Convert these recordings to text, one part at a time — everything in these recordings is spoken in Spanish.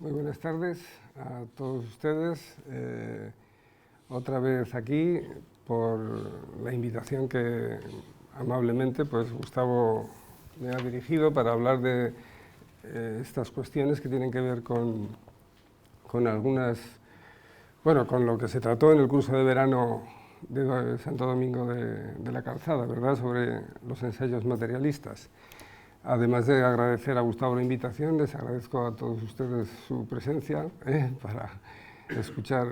Muy buenas tardes a todos ustedes. Otra vez aquí por la invitación que amablemente Gustavo me ha dirigido para hablar de estas cuestiones que tienen que ver con algunas, con lo que se trató en el curso de verano de Santo Domingo de la Calzada, ¿verdad?, sobre los ensayos materialistas. Además de agradecer a Gustavo la invitación, les agradezco a todos ustedes su presencia para escuchar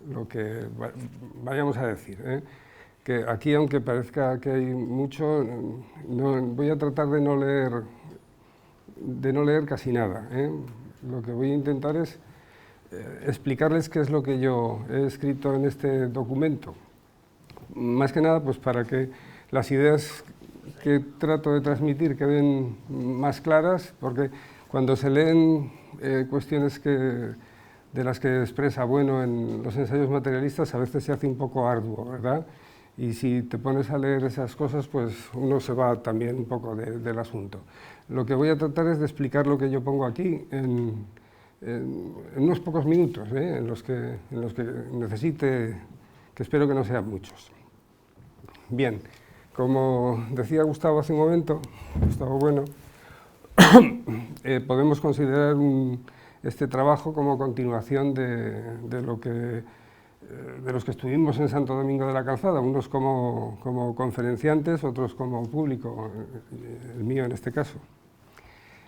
lo que vayamos a decir. Que aquí, aunque parezca que hay mucho, voy a tratar de no leer casi nada. Lo que voy a intentar es explicarles qué es lo que yo he escrito en este documento. Más que nada, pues para que las ideas que trato de transmitir queden más claras, porque cuando se leen cuestiones de las que expresa Bueno en los ensayos materialistas, a veces se hace un poco arduo, ¿verdad? Y si te pones a leer esas cosas, pues uno se va también un poco del asunto. Lo que voy a tratar es de explicar lo que yo pongo aquí en unos pocos minutos, en los que necesite, que espero que no sean muchos. Bien. Como decía Gustavo hace un momento, Gustavo Bueno, podemos considerar este trabajo como continuación de los que estuvimos en Santo Domingo de la Calzada, unos como conferenciantes, otros como público, el mío en este caso.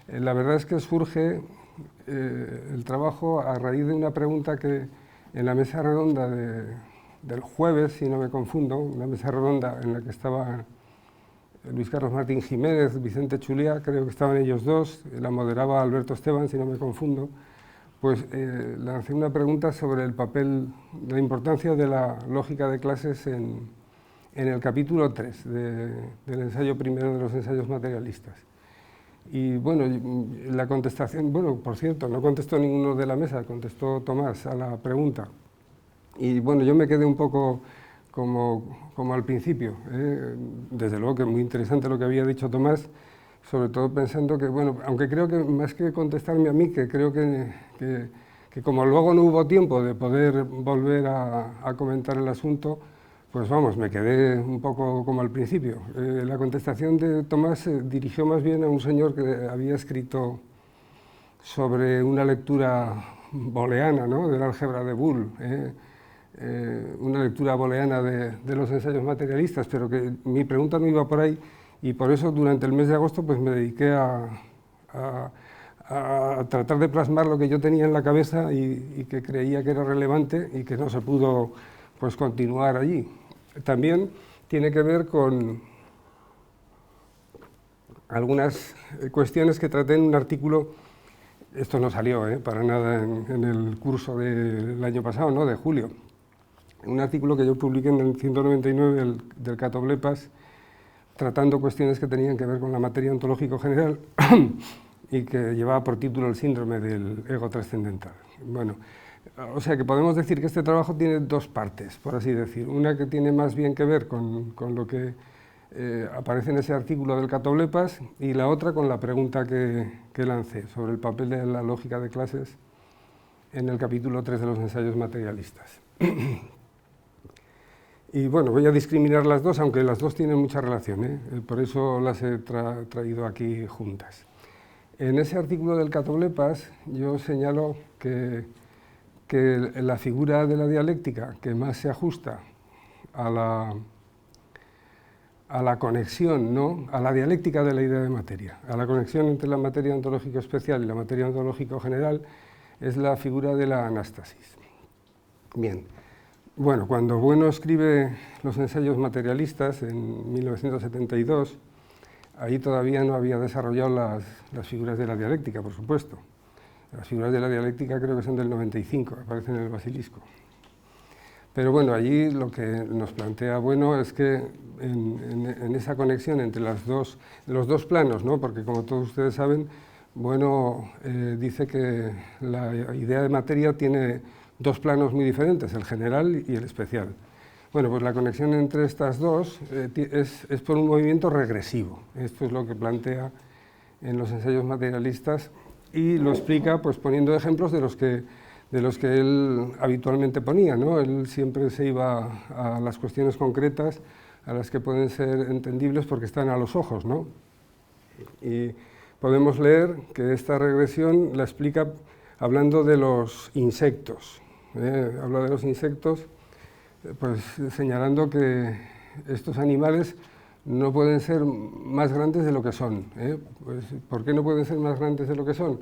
La verdad es que surge el trabajo a raíz de una pregunta que en la mesa redonda del jueves, si no me confundo, una mesa redonda en la que estaba Luis Carlos Martín Jiménez, Vicente Chulia, creo que estaban ellos dos, la moderaba Alberto Esteban, si no me confundo, pues lancé una pregunta sobre el papel, la importancia de la lógica de clases en el capítulo 3 del ensayo primero de los ensayos materialistas. Y bueno, la contestación, por cierto, no contestó ninguno de la mesa, contestó Tomás a la pregunta. Y bueno, yo me quedé un poco como al principio. Desde luego que muy interesante lo que había dicho Tomás, sobre todo pensando que, aunque creo que más que contestarme a mí, que creo que como luego no hubo tiempo de poder volver a comentar el asunto, pues me quedé un poco como al principio. La contestación de Tomás se dirigió más bien a un señor que había escrito sobre una lectura booleana, ¿no?, del álgebra de Boole, una lectura booleana de los ensayos materialistas, pero que mi pregunta no iba por ahí, y por eso durante el mes de agosto pues me dediqué a tratar de plasmar lo que yo tenía en la cabeza y que creía que era relevante y que no se pudo pues continuar allí. También tiene que ver con algunas cuestiones que traté en un artículo. Esto no salió para nada en el curso del año pasado, ¿no?, de julio. Un artículo que yo publiqué en el 199 del Catoblepas, tratando cuestiones que tenían que ver con la materia ontológico general y que llevaba por título el síndrome del ego trascendental. Bueno, o sea que podemos decir que este trabajo tiene dos partes, por así decir. Una que tiene más bien que ver con lo que aparece en ese artículo del Catoblepas, y la otra con la pregunta que lancé sobre el papel de la lógica de clases en el capítulo 3 de los ensayos materialistas. Y bueno, voy a discriminar las dos, aunque las dos tienen mucha relación, por eso las he traído aquí juntas. En ese artículo del Catoblepas yo señalo que la figura de la dialéctica que más se ajusta a la conexión, ¿no?, a la dialéctica de la idea de materia, a la conexión entre la materia ontológico especial y la materia ontológico general, es la figura de la anástasis. Bien. Bueno, cuando Bueno escribe los ensayos materialistas en 1972, ahí todavía no había desarrollado las figuras de la dialéctica, por supuesto. Las figuras de la dialéctica creo que son del 95, aparecen en el Basilisco. Pero bueno, allí lo que nos plantea Bueno es que en esa conexión entre los dos planos, ¿no?, porque como todos ustedes saben, Bueno dice que la idea de materia tiene dos planos muy diferentes, el general y el especial. Bueno, pues la conexión entre estas dos es por un movimiento regresivo. Esto es lo que plantea en los ensayos materialistas y lo explica pues, poniendo ejemplos de los que él habitualmente ponía, ¿no? Él siempre se iba a las cuestiones concretas, a las que pueden ser entendibles porque están a los ojos, ¿no? Y podemos leer que esta regresión la explica hablando de los insectos. Habla de los insectos, pues señalando que estos animales no pueden ser más grandes de lo que son. Pues, ¿por qué no pueden ser más grandes de lo que son?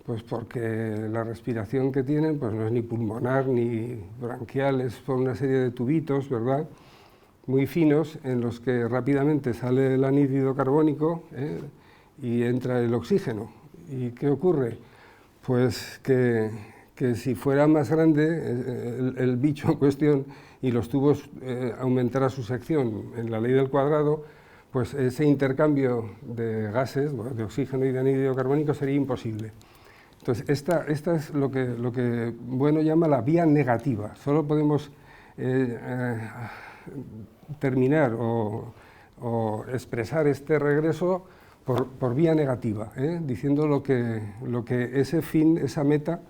Pues porque la respiración que tienen pues no es ni pulmonar ni branquial, es por una serie de tubitos, ¿verdad?, muy finos en los que rápidamente sale el anhídrido carbónico y entra el oxígeno. ¿Y qué ocurre? Pues que si fuera más grande el bicho en cuestión y los tubos aumentara su sección en la ley del cuadrado, pues ese intercambio de gases, de oxígeno y de anhídrido carbónico sería imposible. Entonces, esta es lo que Bueno llama la vía negativa. Solo podemos terminar o expresar este regreso por vía negativa, diciendo lo que ese fin, esa meta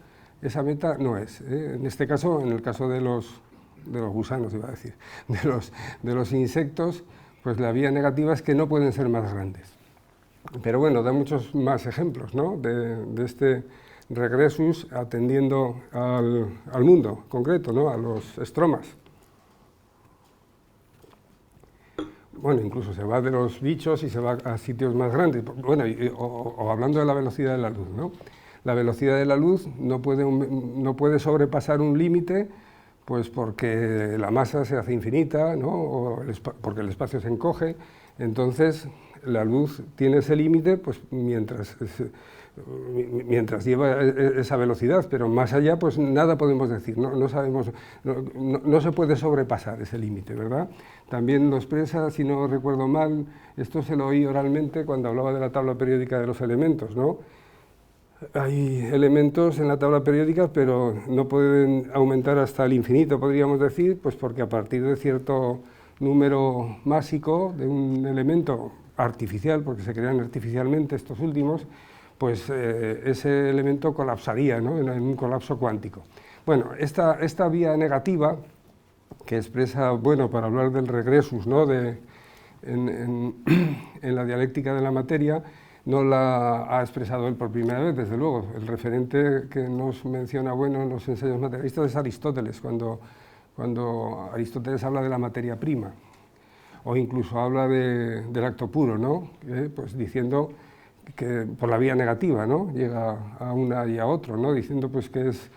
no es. En este caso, en el caso de los gusanos, iba a decir, de los insectos, pues la vía negativa es que no pueden ser más grandes. Pero bueno, da muchos más ejemplos, ¿no?, de este regresus atendiendo al mundo concreto, ¿no?, a los estromas. Bueno, incluso se va de los bichos y se va a sitios más grandes. Bueno, o hablando de la velocidad de la luz, ¿no? La velocidad de la luz no puede sobrepasar un límite, pues porque la masa se hace infinita, ¿no?, o porque el espacio se encoge. Entonces, la luz tiene ese límite pues, mientras lleva esa velocidad, pero más allá pues nada podemos decir, no sabemos, no se puede sobrepasar ese límite, ¿verdad? También lo expresa, si no recuerdo mal, esto se lo oí oralmente cuando hablaba de la tabla periódica de los elementos, ¿no? Hay elementos en la tabla periódica, pero no pueden aumentar hasta el infinito, podríamos decir, pues porque a partir de cierto número másico de un elemento artificial, porque se crean artificialmente estos últimos, pues ese elemento colapsaría, ¿no?, en un colapso cuántico. Bueno, esta vía negativa, que expresa, bueno, para hablar del regresus, ¿no?, en la dialéctica de la materia, no la ha expresado él por primera vez, desde luego. El referente que nos menciona, bueno, en los ensayos materialistas es Aristóteles, cuando Aristóteles habla de la materia prima, o incluso habla del acto puro, ¿no?, pues diciendo que por la vía negativa, ¿no?, llega a una y a otro, ¿no?, diciendo pues que es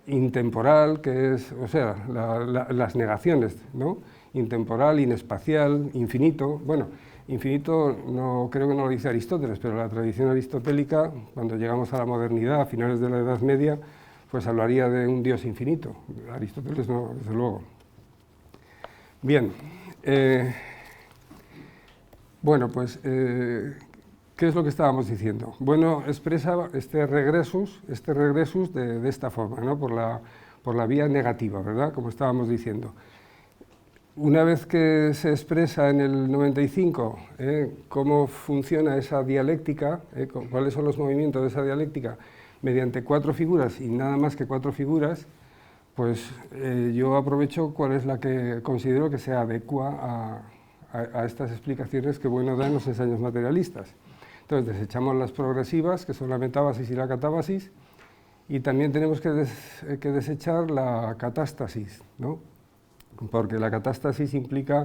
intemporal, que es, o sea, las negaciones, ¿no?, intemporal, inespacial, infinito. Bueno, infinito no, creo que no lo dice Aristóteles, pero la tradición aristotélica, cuando llegamos a la modernidad, a finales de la Edad Media, pues hablaría de un Dios infinito. Aristóteles no, desde luego. Bien, bueno, pues ¿qué es lo que estábamos diciendo? Bueno, expresa este regresus de esta forma, ¿no?, por la vía negativa, ¿verdad?, como estábamos diciendo. Una vez que se expresa en el 95 cómo funciona esa dialéctica, cuáles son los movimientos de esa dialéctica, mediante 4 figuras y nada más que 4 figuras, pues yo aprovecho cuál es la que considero que se adecua a estas explicaciones que Bueno da en los ensayos materialistas. Entonces desechamos las progresivas, que son la metábasis y la catábasis, y también tenemos que desechar la catástasis, ¿no?, porque la catástasis implica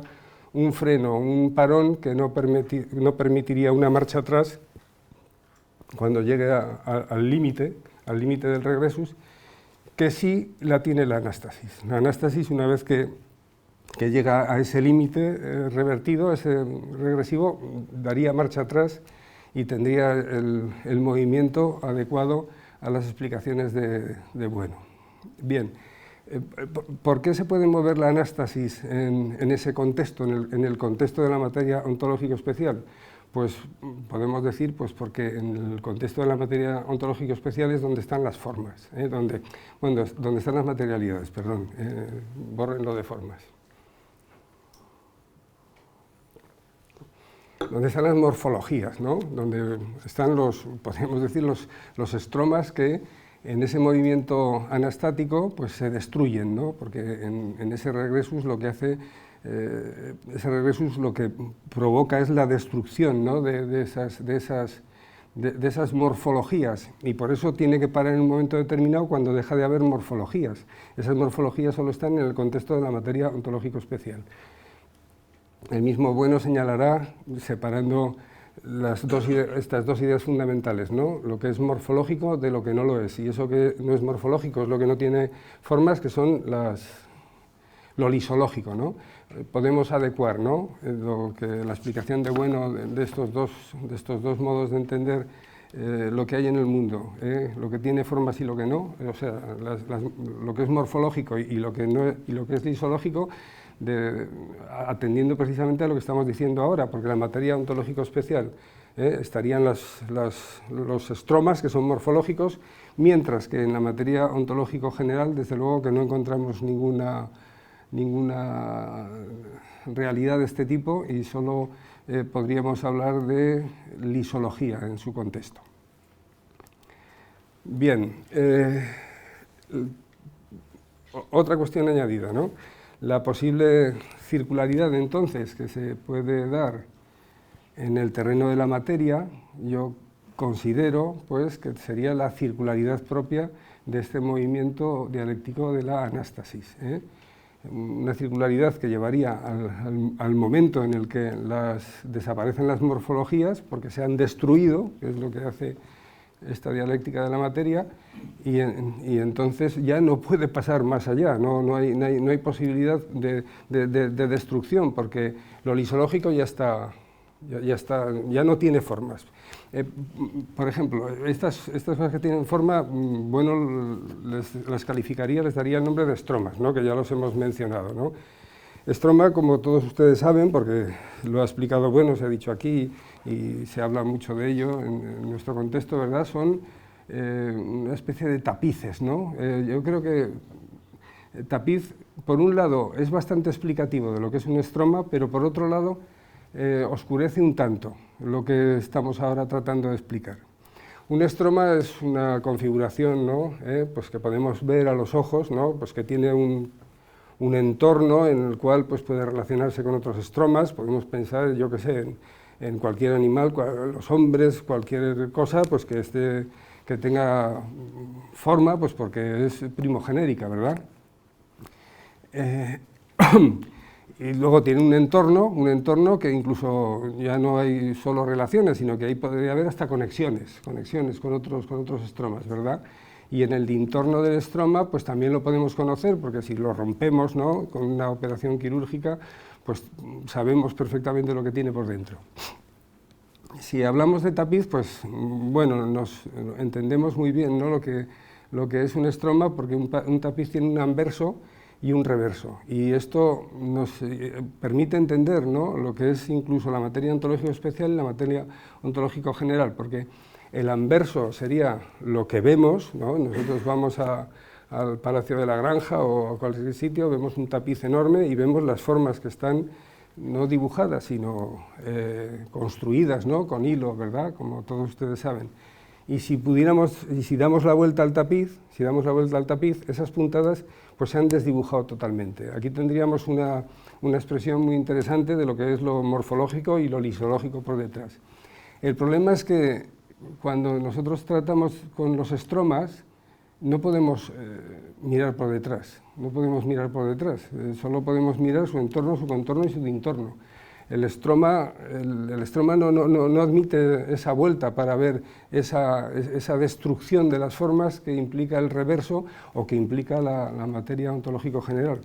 un freno, un parón que no permitiría una marcha atrás cuando llegue al límite del regresus, que sí la tiene la anástasis. La anástasis, una vez que llega a ese límite revertido, ese regresivo, daría marcha atrás y tendría el movimiento adecuado a las explicaciones de Bueno. Bien. ¿Por qué se puede mover la anástasis en ese contexto, en el contexto de la materia ontológico especial? Pues podemos decir pues porque en el contexto de la materia ontológico especial es donde están las formas, donde están las materialidades, perdón, bórrenlo de formas. donde están las morfologías, ¿no? Donde están podríamos decir, los estromas que en ese movimiento anastático pues se destruyen, ¿no? Porque en ese regressus lo que hace, ese regressus lo que provoca es la destrucción, ¿no? de esas morfologías, y por eso tiene que parar en un momento determinado cuando deja de haber morfologías. Esas morfologías solo están en el contexto de la materia ontológico especial. El mismo Bueno señalará, separando estas dos ideas fundamentales, ¿no? Lo que es morfológico de lo que no lo es, y eso que no es morfológico es lo que no tiene formas, que son lo lisológico, ¿no? Podemos adecuar, ¿no? La explicación de Bueno de estos dos modos de entender lo que hay en el mundo, lo que tiene formas y lo que no, o sea, lo que es morfológico y lo que es lisológico, atendiendo precisamente a lo que estamos diciendo ahora, porque en la materia ontológico especial estarían los estromas, que son morfológicos, mientras que en la materia ontológico general, desde luego que no encontramos ninguna realidad de este tipo, y solo podríamos hablar de lisología en su contexto. Bien, otra cuestión añadida, ¿no? La posible circularidad, entonces, que se puede dar en el terreno de la materia, yo considero pues, que sería la circularidad propia de este movimiento dialéctico de la anástasis, una circularidad que llevaría al momento en el que desaparecen las morfologías, porque se han destruido, que es lo que hace esta dialéctica de la materia, y entonces ya no puede pasar más allá, no hay posibilidad de destrucción, porque lo lisológico ya no tiene formas. Por ejemplo, estas cosas que tienen forma, bueno, las calificaría, les daría el nombre de estromas, ¿no? Que ya los hemos mencionado, ¿no? Estroma, como todos ustedes saben, porque lo ha explicado Bueno, se ha dicho aquí y se habla mucho de ello en nuestro contexto, ¿verdad? Son una especie de tapices, ¿no? Yo creo que tapiz, por un lado, es bastante explicativo de lo que es un estroma, pero por otro lado, oscurece un tanto lo que estamos ahora tratando de explicar. Un estroma es una configuración, ¿no? Pues que podemos ver a los ojos, ¿no? Pues que tiene un entorno en el cual pues, puede relacionarse con otros estromas. Podemos pensar, yo qué sé, en cualquier animal, los hombres, cualquier cosa pues, que tenga forma, pues porque es primogenérica, ¿verdad? Y luego tiene un entorno que incluso ya no hay solo relaciones, sino que ahí podría haber hasta conexiones con otros estromas, ¿verdad? Y en el entorno del estroma, pues también lo podemos conocer, porque si lo rompemos, ¿no? Con una operación quirúrgica, pues sabemos perfectamente lo que tiene por dentro. Si hablamos de tapiz, pues bueno, nos entendemos muy bien, ¿no? lo que es un estroma, porque un tapiz tiene un anverso y un reverso, y esto nos permite entender, ¿no? Lo que es incluso la materia ontológica especial y la materia ontológico general, porque el anverso sería lo que vemos, ¿no? Nosotros vamos al Palacio de la Granja o a cualquier sitio, vemos un tapiz enorme y vemos las formas que están no dibujadas, sino construidas, ¿no? Con hilo, ¿verdad? Como todos ustedes saben. Y si damos la vuelta al tapiz, esas puntadas pues se han desdibujado totalmente. Aquí tendríamos una expresión muy interesante de lo que es lo morfológico y lo lisológico por detrás. El problema es que cuando nosotros tratamos con los estromas, no podemos mirar por detrás, solo podemos mirar su entorno, su contorno y su entorno. El estroma no admite esa vuelta para ver esa destrucción de las formas que implica el reverso o que implica la materia ontológico general.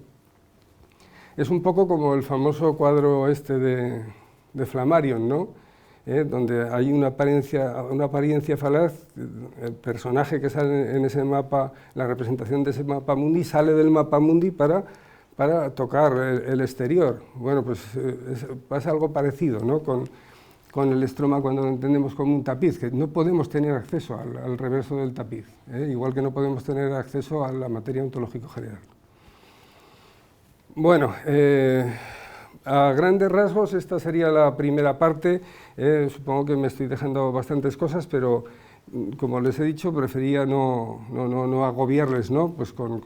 Es un poco como el famoso cuadro este de Flammarion, ¿no? Donde hay una apariencia falaz, el personaje que sale en ese mapa, la representación de ese mapa mundi, sale del mapa mundi para tocar el exterior. Bueno, pues pasa algo parecido, ¿no? con el estroma cuando lo entendemos como un tapiz, que no podemos tener acceso al reverso del tapiz, igual que no podemos tener acceso a la materia ontológico general. Bueno, A grandes rasgos, esta sería la primera parte. Supongo que me estoy dejando bastantes cosas, pero como les he dicho, prefería no agobiarles, ¿no? Pues con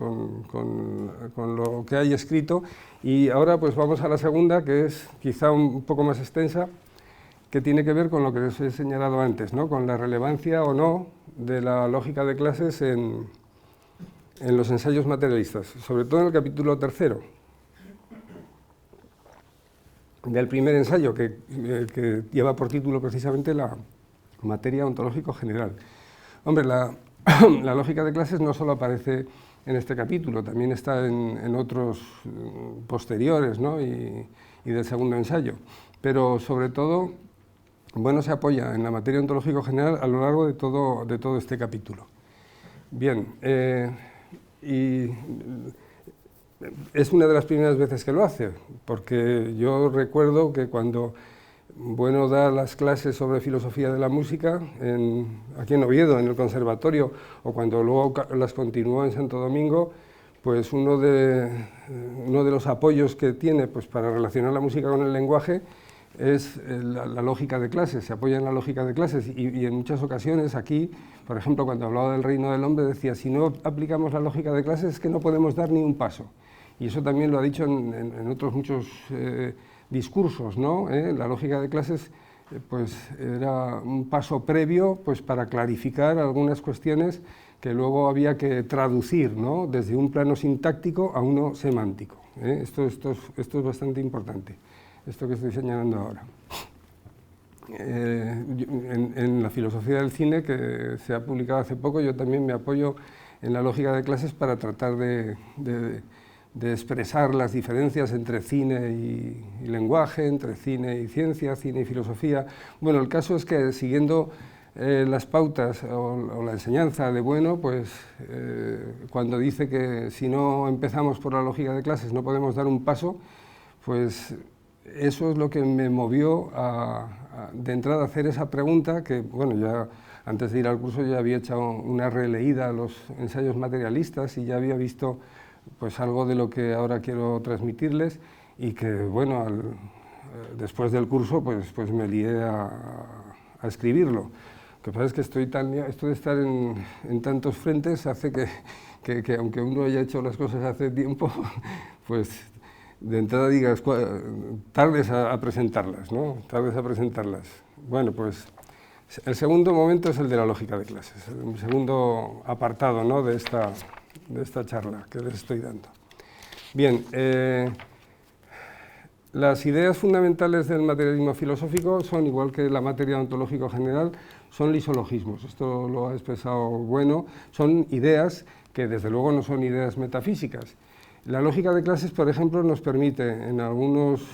lo que hay escrito. Y ahora pues vamos a la segunda, que es quizá un poco más extensa, que tiene que ver con lo que les he señalado antes, ¿no? Con la relevancia o no de la lógica de clases en los ensayos materialistas, sobre todo en el capítulo tercero del primer ensayo, que lleva por título precisamente la materia ontológico general. Hombre, la lógica de clases no solo aparece en este capítulo, también está en otros posteriores, ¿no? y del segundo ensayo, pero sobre todo, bueno, se apoya en la materia ontológico general a lo largo de todo este capítulo. Bien, y es una de las primeras veces que lo hace, porque yo recuerdo que cuando Bueno da las clases sobre filosofía de la música aquí en Oviedo, en el conservatorio, o cuando luego las continuó en Santo Domingo, pues uno de los apoyos que tiene pues, para relacionar la música con el lenguaje es la lógica de clases, se apoya en la lógica de clases y en muchas ocasiones aquí, por ejemplo, cuando hablaba del reino del hombre, decía, si no aplicamos la lógica de clases es que no podemos dar ni un paso. Y eso también lo ha dicho en otros muchos discursos, ¿no? La lógica de clases pues era un paso previo pues, para clarificar algunas cuestiones que luego había que traducir, ¿no? Desde un plano sintáctico a uno semántico. Esto es bastante importante, esto que estoy señalando ahora. En la filosofía del cine, que se ha publicado hace poco, yo también me apoyo en la lógica de clases para tratar de expresar las diferencias entre cine y lenguaje, entre cine y ciencia, cine y filosofía. Bueno, el caso es que siguiendo las pautas o la enseñanza de Bueno, pues cuando dice que si no empezamos por la lógica de clases no podemos dar un paso, pues eso es lo que me movió de entrada a hacer esa pregunta que, bueno, ya antes de ir al curso ya había hecho una releída a los ensayos materialistas y ya había visto pues algo de lo que ahora quiero transmitirles y que, bueno, después del curso pues me lié a escribirlo. Lo que pasa es que esto de estar en tantos frentes hace que aunque uno haya hecho las cosas hace tiempo, pues de entrada digas, tardes a presentarlas, ¿no? Tardes a presentarlas. Bueno, pues el segundo momento es el de la lógica de clases, el segundo apartado, ¿no? de esta charla que les estoy dando. Bien, las ideas fundamentales del materialismo filosófico son, igual que la materia ontológico general, son lisologismos. Esto lo ha expresado Bueno, son ideas que desde luego no son ideas metafísicas. La lógica de clases, por ejemplo, nos permite en algunos,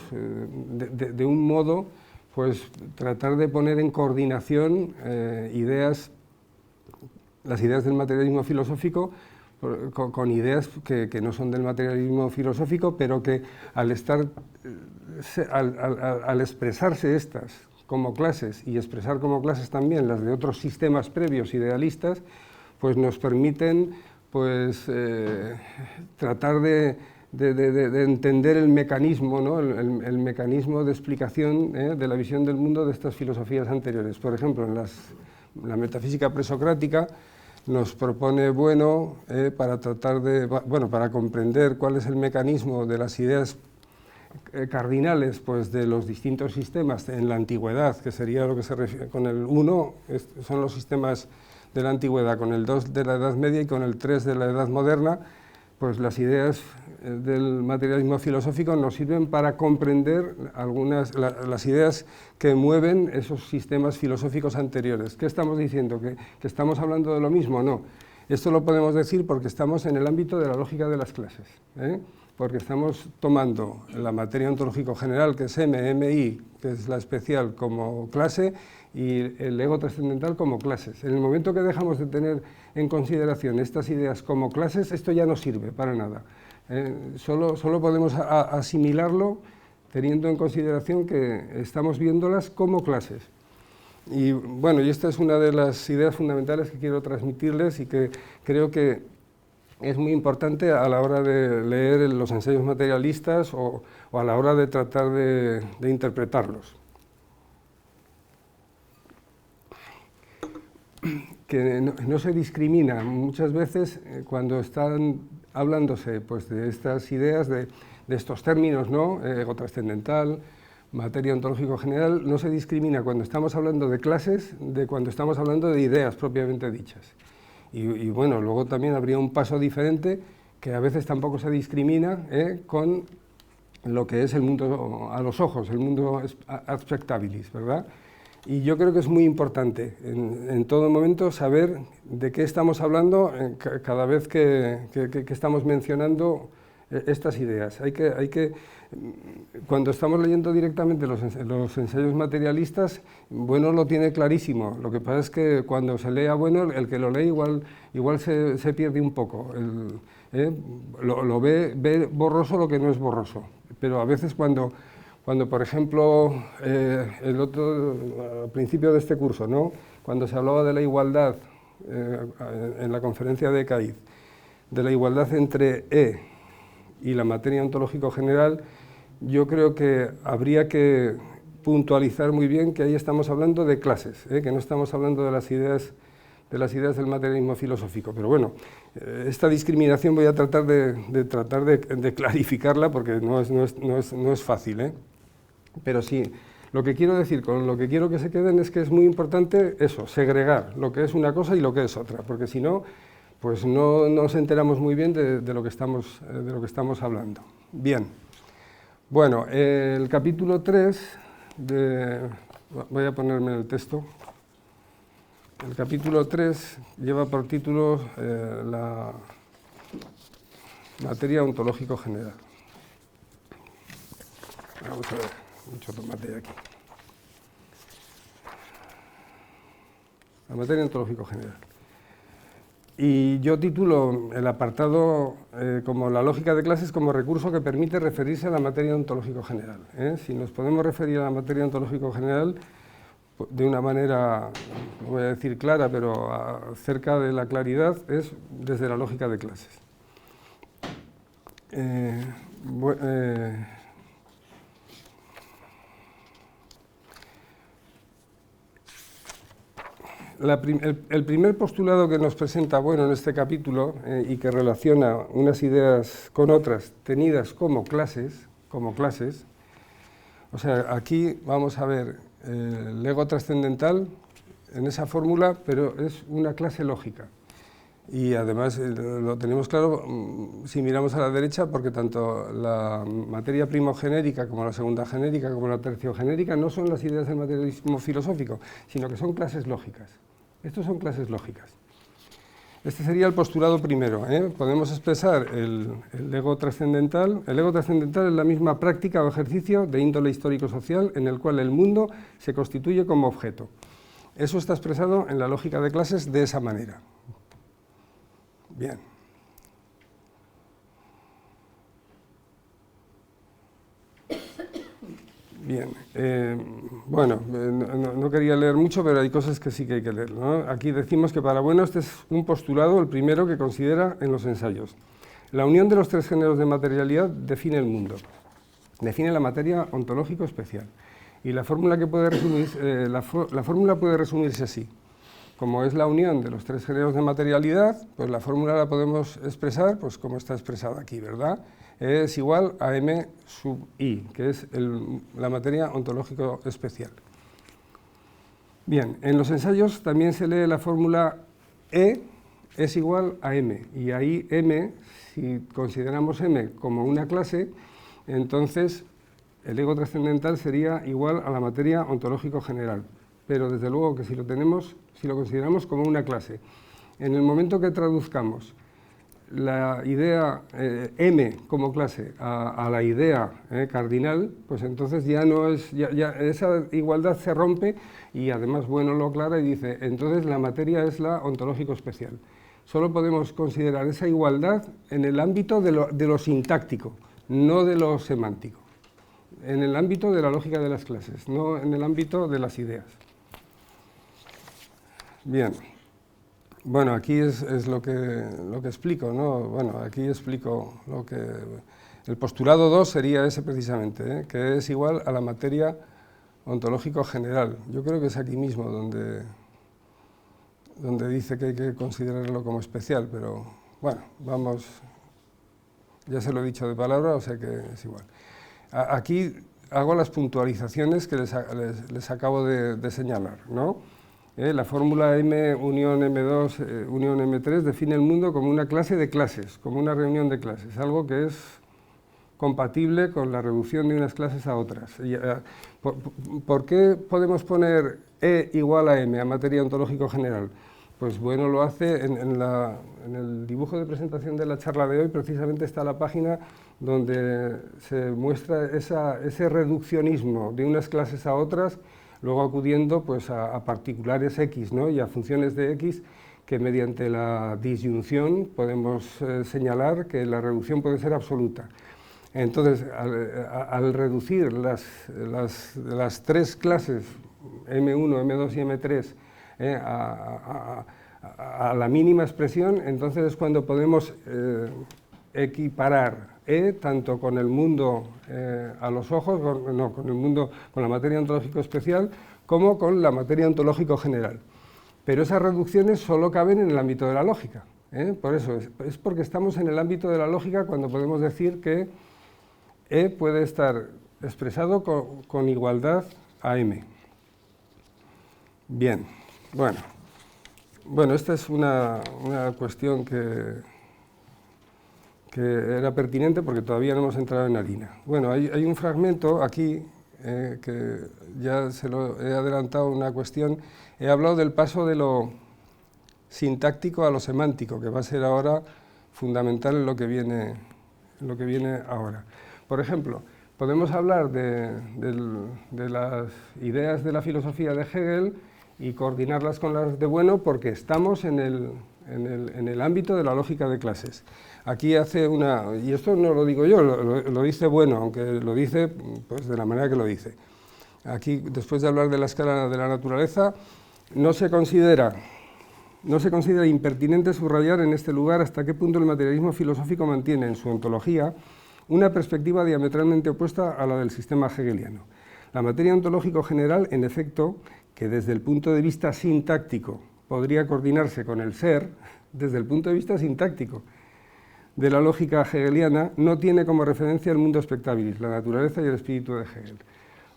de un modo, pues tratar de poner en coordinación las ideas del materialismo filosófico con ideas que no son del materialismo filosófico, pero que al expresarse estas como clases y expresar como clases también las de otros sistemas previos idealistas, pues nos permiten pues, tratar de entender el mecanismo, ¿no? el mecanismo de explicación de la visión del mundo de estas filosofías anteriores. Por ejemplo, en la metafísica presocrática nos propone Bueno para tratar para comprender cuál es el mecanismo de las ideas cardinales pues, de los distintos sistemas en la antigüedad, que sería lo que se refiere con el 1, son los sistemas de la antigüedad, con el 2 de la Edad Media y con el 3 de la Edad Moderna, pues las ideas del materialismo filosófico nos sirven para comprender las ideas que mueven esos sistemas filosóficos anteriores. ¿Qué estamos diciendo? ¿Que estamos hablando de lo mismo? No. Esto lo podemos decir porque estamos en el ámbito de la lógica de las clases, porque estamos tomando la materia ontológico general, que es MI, que es la especial, como clase, y el ego trascendental como clases. En el momento que dejamos de tener en consideración estas ideas como clases, esto ya no sirve para nada. Solo podemos asimilarlo teniendo en consideración que estamos viéndolas como clases. Y bueno, y esta es una de las ideas fundamentales que quiero transmitirles y que creo que es muy importante a la hora de leer los ensayos materialistas o a la hora de tratar de interpretarlos. Que no se discrimina muchas veces cuando están hablándose pues, de estas ideas, de estos términos, ¿no? Ego trascendental, materia ontológico general, no se discrimina cuando estamos hablando de clases de cuando estamos hablando de ideas propiamente dichas. Y bueno, luego también habría un paso diferente que a veces tampoco se discrimina con lo que es el mundo a los ojos, el mundo abstractabilis, ¿verdad? Y yo creo que es muy importante en todo momento saber de qué estamos hablando cada vez que estamos mencionando estas ideas. Cuando estamos leyendo directamente los ensayos materialistas, Bueno lo tiene clarísimo. Lo que pasa es que cuando se lee a Bueno, el que lo lee igual se pierde un poco. Lo ve borroso lo que no es borroso. Pero a veces cuando por ejemplo, al principio de este curso, ¿no? Cuando se hablaba de la igualdad en la conferencia de CAID, de la igualdad entre E y la materia ontológico general, yo creo que habría que puntualizar muy bien que ahí estamos hablando de clases, que no estamos hablando de las ideas del materialismo filosófico. Pero bueno, esta discriminación voy a tratar de clarificarla porque no es fácil, Pero sí, lo que quiero decir, con lo que quiero que se queden es que es muy importante eso, segregar lo que es una cosa y lo que es otra, porque si no, pues no nos enteramos muy bien de lo que estamos hablando. Bien, bueno, el capítulo 3, voy a ponerme el texto, el capítulo 3 lleva por título la materia ontológico general. Vamos a ver. Mucho tomate aquí. La materia ontológico general. Y yo titulo el apartado como la lógica de clases como recurso que permite referirse a la materia ontológico general. Si nos podemos referir a la materia ontológico general de una manera, no voy a decir clara, pero cerca de la claridad, es desde la lógica de clases. El primer postulado que nos presenta Bueno en este capítulo y que relaciona unas ideas con otras tenidas como clases, o sea, aquí vamos a ver el ego trascendental en esa fórmula, pero es una clase lógica. Y además lo tenemos claro si miramos a la derecha, porque tanto la materia primogenérica como la segunda genérica como la terciogenérica no son las ideas del materialismo filosófico, sino que son clases lógicas. Estos son clases lógicas. Este sería el postulado primero. Podemos expresar el ego trascendental. El ego trascendental es la misma práctica o ejercicio de índole histórico-social en el cual el mundo se constituye como objeto. Eso está expresado en la lógica de clases de esa manera. Bien. Bien, bueno, no quería leer mucho, pero hay cosas que sí que hay que leer, ¿no? Aquí decimos que para Bueno este es un postulado, el primero que considera en los ensayos. La unión de los tres géneros de materialidad define el mundo, define la materia ontológico especial. Y la fórmula puede resumirse así. Como es la unión de los tres géneros de materialidad, pues la fórmula la podemos expresar pues como está expresada aquí, ¿verdad? Es igual a m sub i, que es la materia ontológico especial. Bien, en los ensayos también se lee la fórmula E es igual a m, y ahí m, si consideramos m como una clase, entonces el ego trascendental sería igual a la materia ontológico general, pero desde luego que si lo consideramos como una clase, en el momento que traduzcamos la idea M como clase a la idea cardinal, pues entonces ya esa igualdad se rompe y además Bueno lo aclara y dice, entonces la materia es la ontológico especial. Solo podemos considerar esa igualdad en el ámbito de lo sintáctico, no de lo semántico, en el ámbito de la lógica de las clases, no en el ámbito de las ideas. Bien. Bueno, aquí es lo que explico, ¿no? Bueno, aquí explico lo que... El postulado 2 sería ese precisamente, ¿eh? Que es igual a la materia ontológico general. Yo creo que es aquí mismo donde dice que hay que considerarlo como especial, pero bueno, vamos, ya se lo he dicho de palabra, o sea que es igual. Aquí hago las puntualizaciones que les acabo de señalar, ¿no? La fórmula M unión M2 unión M3 define el mundo como una clase de clases, como una reunión de clases, algo que es compatible con la reducción de unas clases a otras. ¿Por qué podemos poner E igual a M a materia ontológico general? Pues bueno, lo hace en el dibujo de presentación de la charla de hoy, precisamente está la página donde se muestra ese reduccionismo de unas clases a otras, luego acudiendo pues, a particulares X, ¿no? Y a funciones de X que mediante la disyunción podemos señalar que la reducción puede ser absoluta. Entonces, al reducir las tres clases, M1, M2 y M3, a la mínima expresión, entonces es cuando podemos equiparar tanto con el mundo a los ojos, con el mundo, con la materia ontológico especial, como con la materia ontológico general. Pero esas reducciones solo caben en el ámbito de la lógica. Por eso, es porque estamos en el ámbito de la lógica cuando podemos decir que E puede estar expresado con igualdad a M. Bien, bueno, esta es una cuestión que era pertinente porque todavía no hemos entrado en harina. Bueno, hay un fragmento aquí que ya se lo he adelantado una cuestión. He hablado del paso de lo sintáctico a lo semántico, que va a ser ahora fundamental en lo que viene ahora. Por ejemplo, podemos hablar de las ideas de la filosofía de Hegel y coordinarlas con las de Bueno porque estamos en el ámbito de la lógica de clases. Aquí hace y esto no lo digo yo, lo dice Bueno, aunque lo dice pues, de la manera que lo dice. Aquí, después de hablar de la escala de la naturaleza, no se considera impertinente subrayar en este lugar hasta qué punto el materialismo filosófico mantiene en su ontología una perspectiva diametralmente opuesta a la del sistema hegeliano. La materia ontológico general, en efecto, que desde el punto de vista sintáctico podría coordinarse con el ser, desde el punto de vista sintáctico de la lógica hegeliana, no tiene como referencia el mundo spectabilis, la naturaleza y el espíritu de Hegel.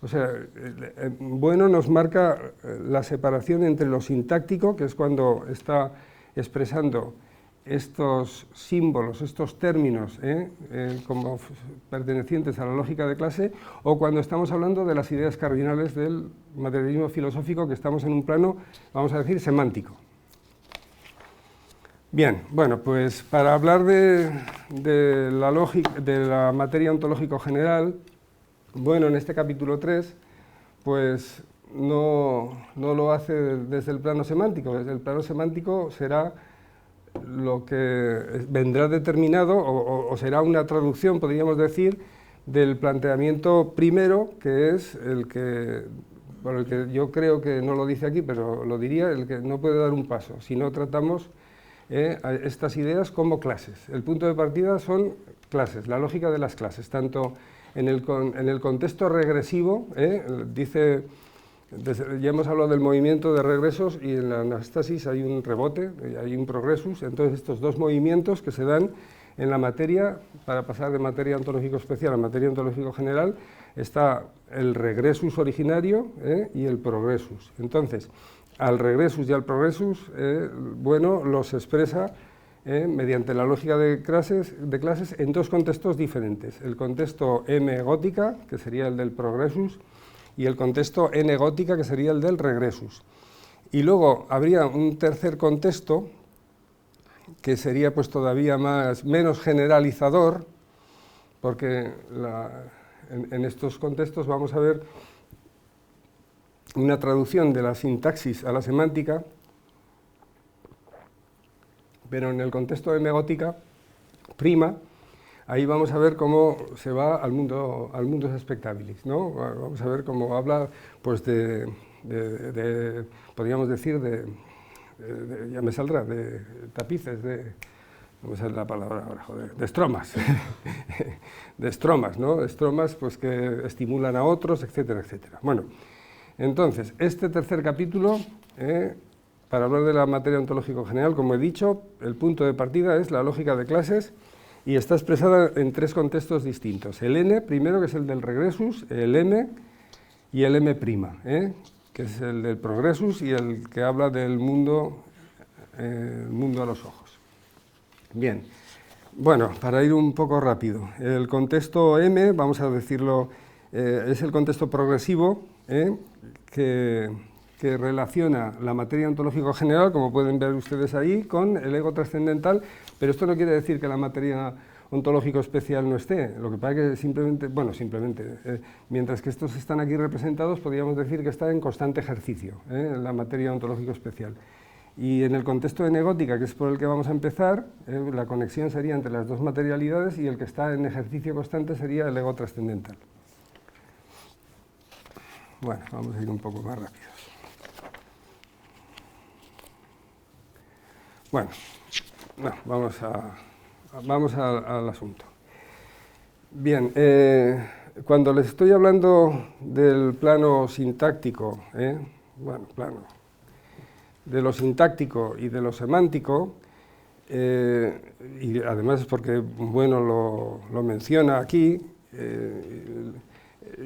O sea, Bueno nos marca la separación entre lo sintáctico, que es cuando está expresando estos símbolos, estos términos, como pertenecientes a la lógica de clase, o cuando estamos hablando de las ideas cardinales del materialismo filosófico, que estamos en un plano, vamos a decir, semántico. Bien, bueno, pues para hablar de la materia ontológico general, Bueno, en este capítulo 3, pues no lo hace desde el plano semántico. Desde el plano semántico será lo que vendrá determinado o será una traducción, podríamos decir, del planteamiento primero, que es por el que yo creo que no lo dice aquí, pero lo diría, el que no puede dar un paso si no tratamos estas ideas como clases. El punto de partida son clases, la lógica de las clases, tanto en el contexto regresivo, ya hemos hablado del movimiento de regresos y en la anastasis hay un rebote, hay un progresus, entonces estos dos movimientos que se dan en la materia, para pasar de materia ontológico especial a materia ontológico general, está el regresus originario y el progresus. Entonces, al regresus y al progresus, Bueno los expresa mediante la lógica de clases en dos contextos diferentes. El contexto M gótica, que sería el del progresus, y el contexto N gótica, que sería el del regresus. Y luego habría un tercer contexto, que sería pues todavía menos generalizador, porque en estos contextos vamos a ver una traducción de la sintaxis a la semántica, pero en el contexto de megótica prima, ahí vamos a ver cómo se va al mundo spectabilis, ¿no? Vamos a ver cómo habla pues podríamos decir, ya me saldrá, de tapices, no me sale la palabra ahora, joder, de estromas, de estromas, ¿no? Estromas pues, que estimulan a otros, etcétera, etcétera. Bueno, entonces, este tercer capítulo, para hablar de la materia ontológica general, como he dicho, el punto de partida es la lógica de clases y está expresada en tres contextos distintos. El N, primero, que es el del regressus, el M y el M', que es el del progressus y el que habla del mundo a los ojos. Bien, bueno, para ir un poco rápido, el contexto M, vamos a decirlo, es el contexto progresivo, que relaciona la materia ontológica general, como pueden ver ustedes ahí, con el ego trascendental, pero esto no quiere decir que la materia ontológico especial no esté, lo que pasa es que simplemente, mientras que estos están aquí representados, podríamos decir que está en constante ejercicio, la materia ontológico especial. Y en el contexto de negótica, que es por el que vamos a empezar, la conexión sería entre las dos materialidades y el que está en ejercicio constante sería el ego trascendental. Bueno, vamos a ir un poco más rápidos. Bueno, no, vamos al asunto. Bien, cuando les estoy hablando del plano sintáctico, de lo sintáctico y de lo semántico, y además es porque Bueno lo menciona aquí,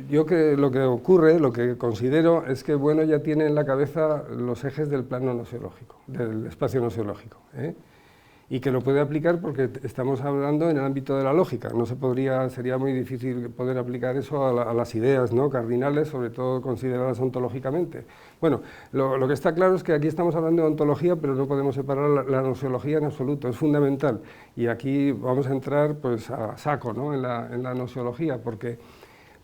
yo lo que ocurre, lo que considero es que Bueno ya tiene en la cabeza los ejes del plano nosiológico, del espacio nosiológico, y que lo puede aplicar porque estamos hablando en el ámbito de la lógica, sería muy difícil poder aplicar eso a las ideas, ¿no?, cardinales, sobre todo consideradas ontológicamente. Bueno, lo que está claro es que aquí estamos hablando de ontología, pero no podemos separar la nosiología en absoluto, es fundamental, y aquí vamos a entrar pues a saco, ¿no?, en la nosiología, porque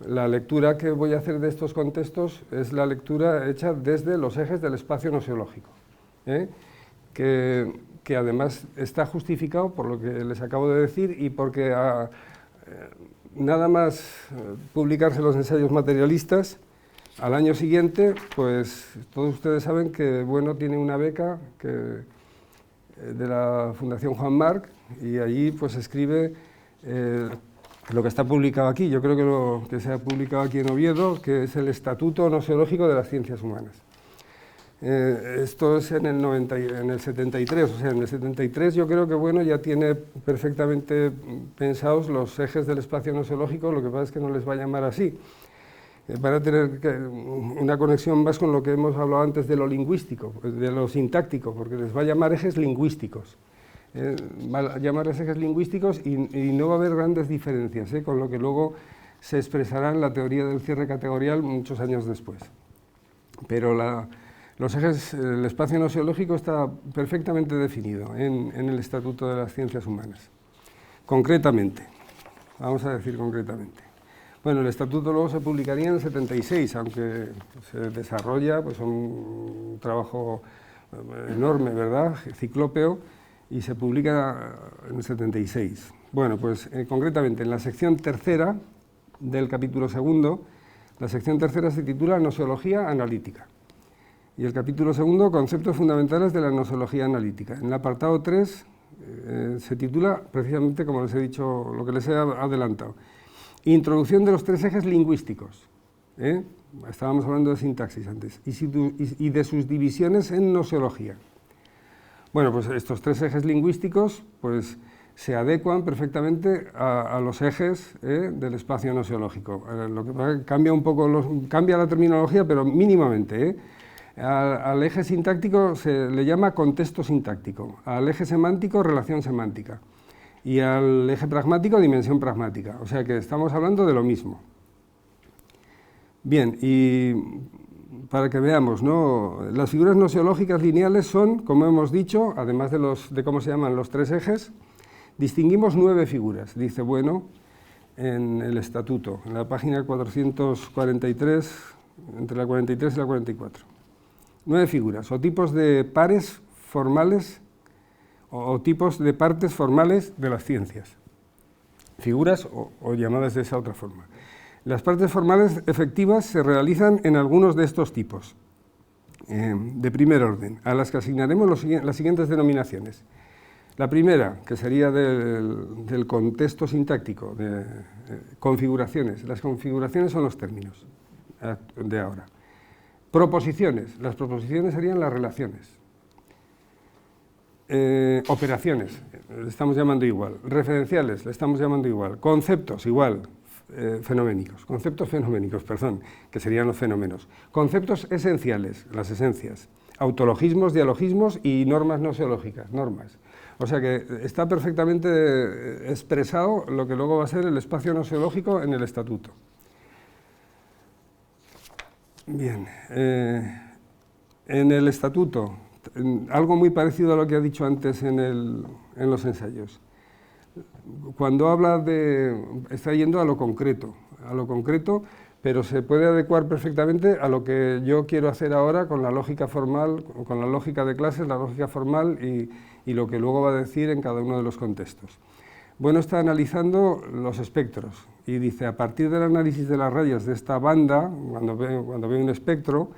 la lectura que voy a hacer de estos contextos es la lectura hecha desde los ejes del espacio nosiológico, que además está justificado por lo que les acabo de decir y porque nada más publicarse los ensayos materialistas, al año siguiente, pues todos ustedes saben que Bueno tiene una beca de la Fundación Juan March y allí pues escribe lo que está publicado aquí, yo creo que lo que se ha publicado aquí en Oviedo, que es el Estatuto Nosiológico de las Ciencias Humanas. Esto es en el 73, o sea, en el 73 yo creo que Bueno ya tiene perfectamente pensados los ejes del espacio nosiológico, lo que pasa es que no les va a llamar así. Van a tener una conexión más con lo que hemos hablado antes de lo lingüístico, de lo sintáctico, porque les va a llamar ejes lingüísticos. Va a llamarles ejes lingüísticos y no va a haber grandes diferencias, con lo que luego se expresará en la teoría del cierre categorial muchos años después. Pero los ejes, el espacio nosiológico está perfectamente definido en el Estatuto de las Ciencias Humanas. Concretamente, vamos a decir concretamente. Bueno, el Estatuto luego se publicaría en el 76, aunque se desarrolla, pues un trabajo enorme, ¿verdad?, ciclópeo, y se publica en el 76. Bueno, pues concretamente en la sección tercera del capítulo segundo, la sección tercera se titula Nosiología analítica. Y el capítulo segundo, Conceptos fundamentales de la nosiología analítica. En el apartado 3 se titula, precisamente como les he dicho, lo que les he adelantado, Introducción de los tres ejes lingüísticos. Estábamos hablando de sintaxis antes, y de sus divisiones en nosiología. Bueno, pues estos tres ejes lingüísticos pues, se adecuan perfectamente a los ejes del espacio nosiológico. Lo que cambia un poco, cambia la terminología, pero mínimamente. Al eje sintáctico se le llama contexto sintáctico, al eje semántico relación semántica y al eje pragmático dimensión pragmática, o sea que estamos hablando de lo mismo. Bien, y para que veamos, ¿no?, las figuras nosiológicas lineales son, como hemos dicho, además de cómo se llaman los tres ejes, distinguimos 9 figuras, dice Bueno en el Estatuto, en la página 443, entre la 43 y la 44. 9 figuras, o tipos de pares formales o tipos de partes formales de las ciencias. Figuras o llamadas de esa otra forma. Las partes formales efectivas se realizan en algunos de estos tipos. de primer orden, a las que asignaremos las siguientes denominaciones. La primera, que sería del contexto sintáctico, de configuraciones. Las configuraciones son los términos de ahora. Proposiciones. Las proposiciones serían las relaciones. Operaciones, le estamos llamando igual. Referenciales, le estamos llamando igual. Conceptos, igual. Conceptos fenoménicos, perdón, que serían los fenómenos. Conceptos esenciales, las esencias. Autologismos, dialogismos y normas noseológicas, normas. O sea que está perfectamente expresado lo que luego va a ser el espacio noseológico en el estatuto. Bien, en el estatuto, algo muy parecido a lo que ha dicho antes en los ensayos. Cuando habla está yendo a lo concreto, pero se puede adecuar perfectamente a lo que yo quiero hacer ahora con la lógica formal, con la lógica de clases, la lógica formal y lo que luego va a decir en cada uno de los contextos. Bueno, está analizando los espectros y dice, a partir del análisis de las rayas de esta banda, cuando ve un espectro,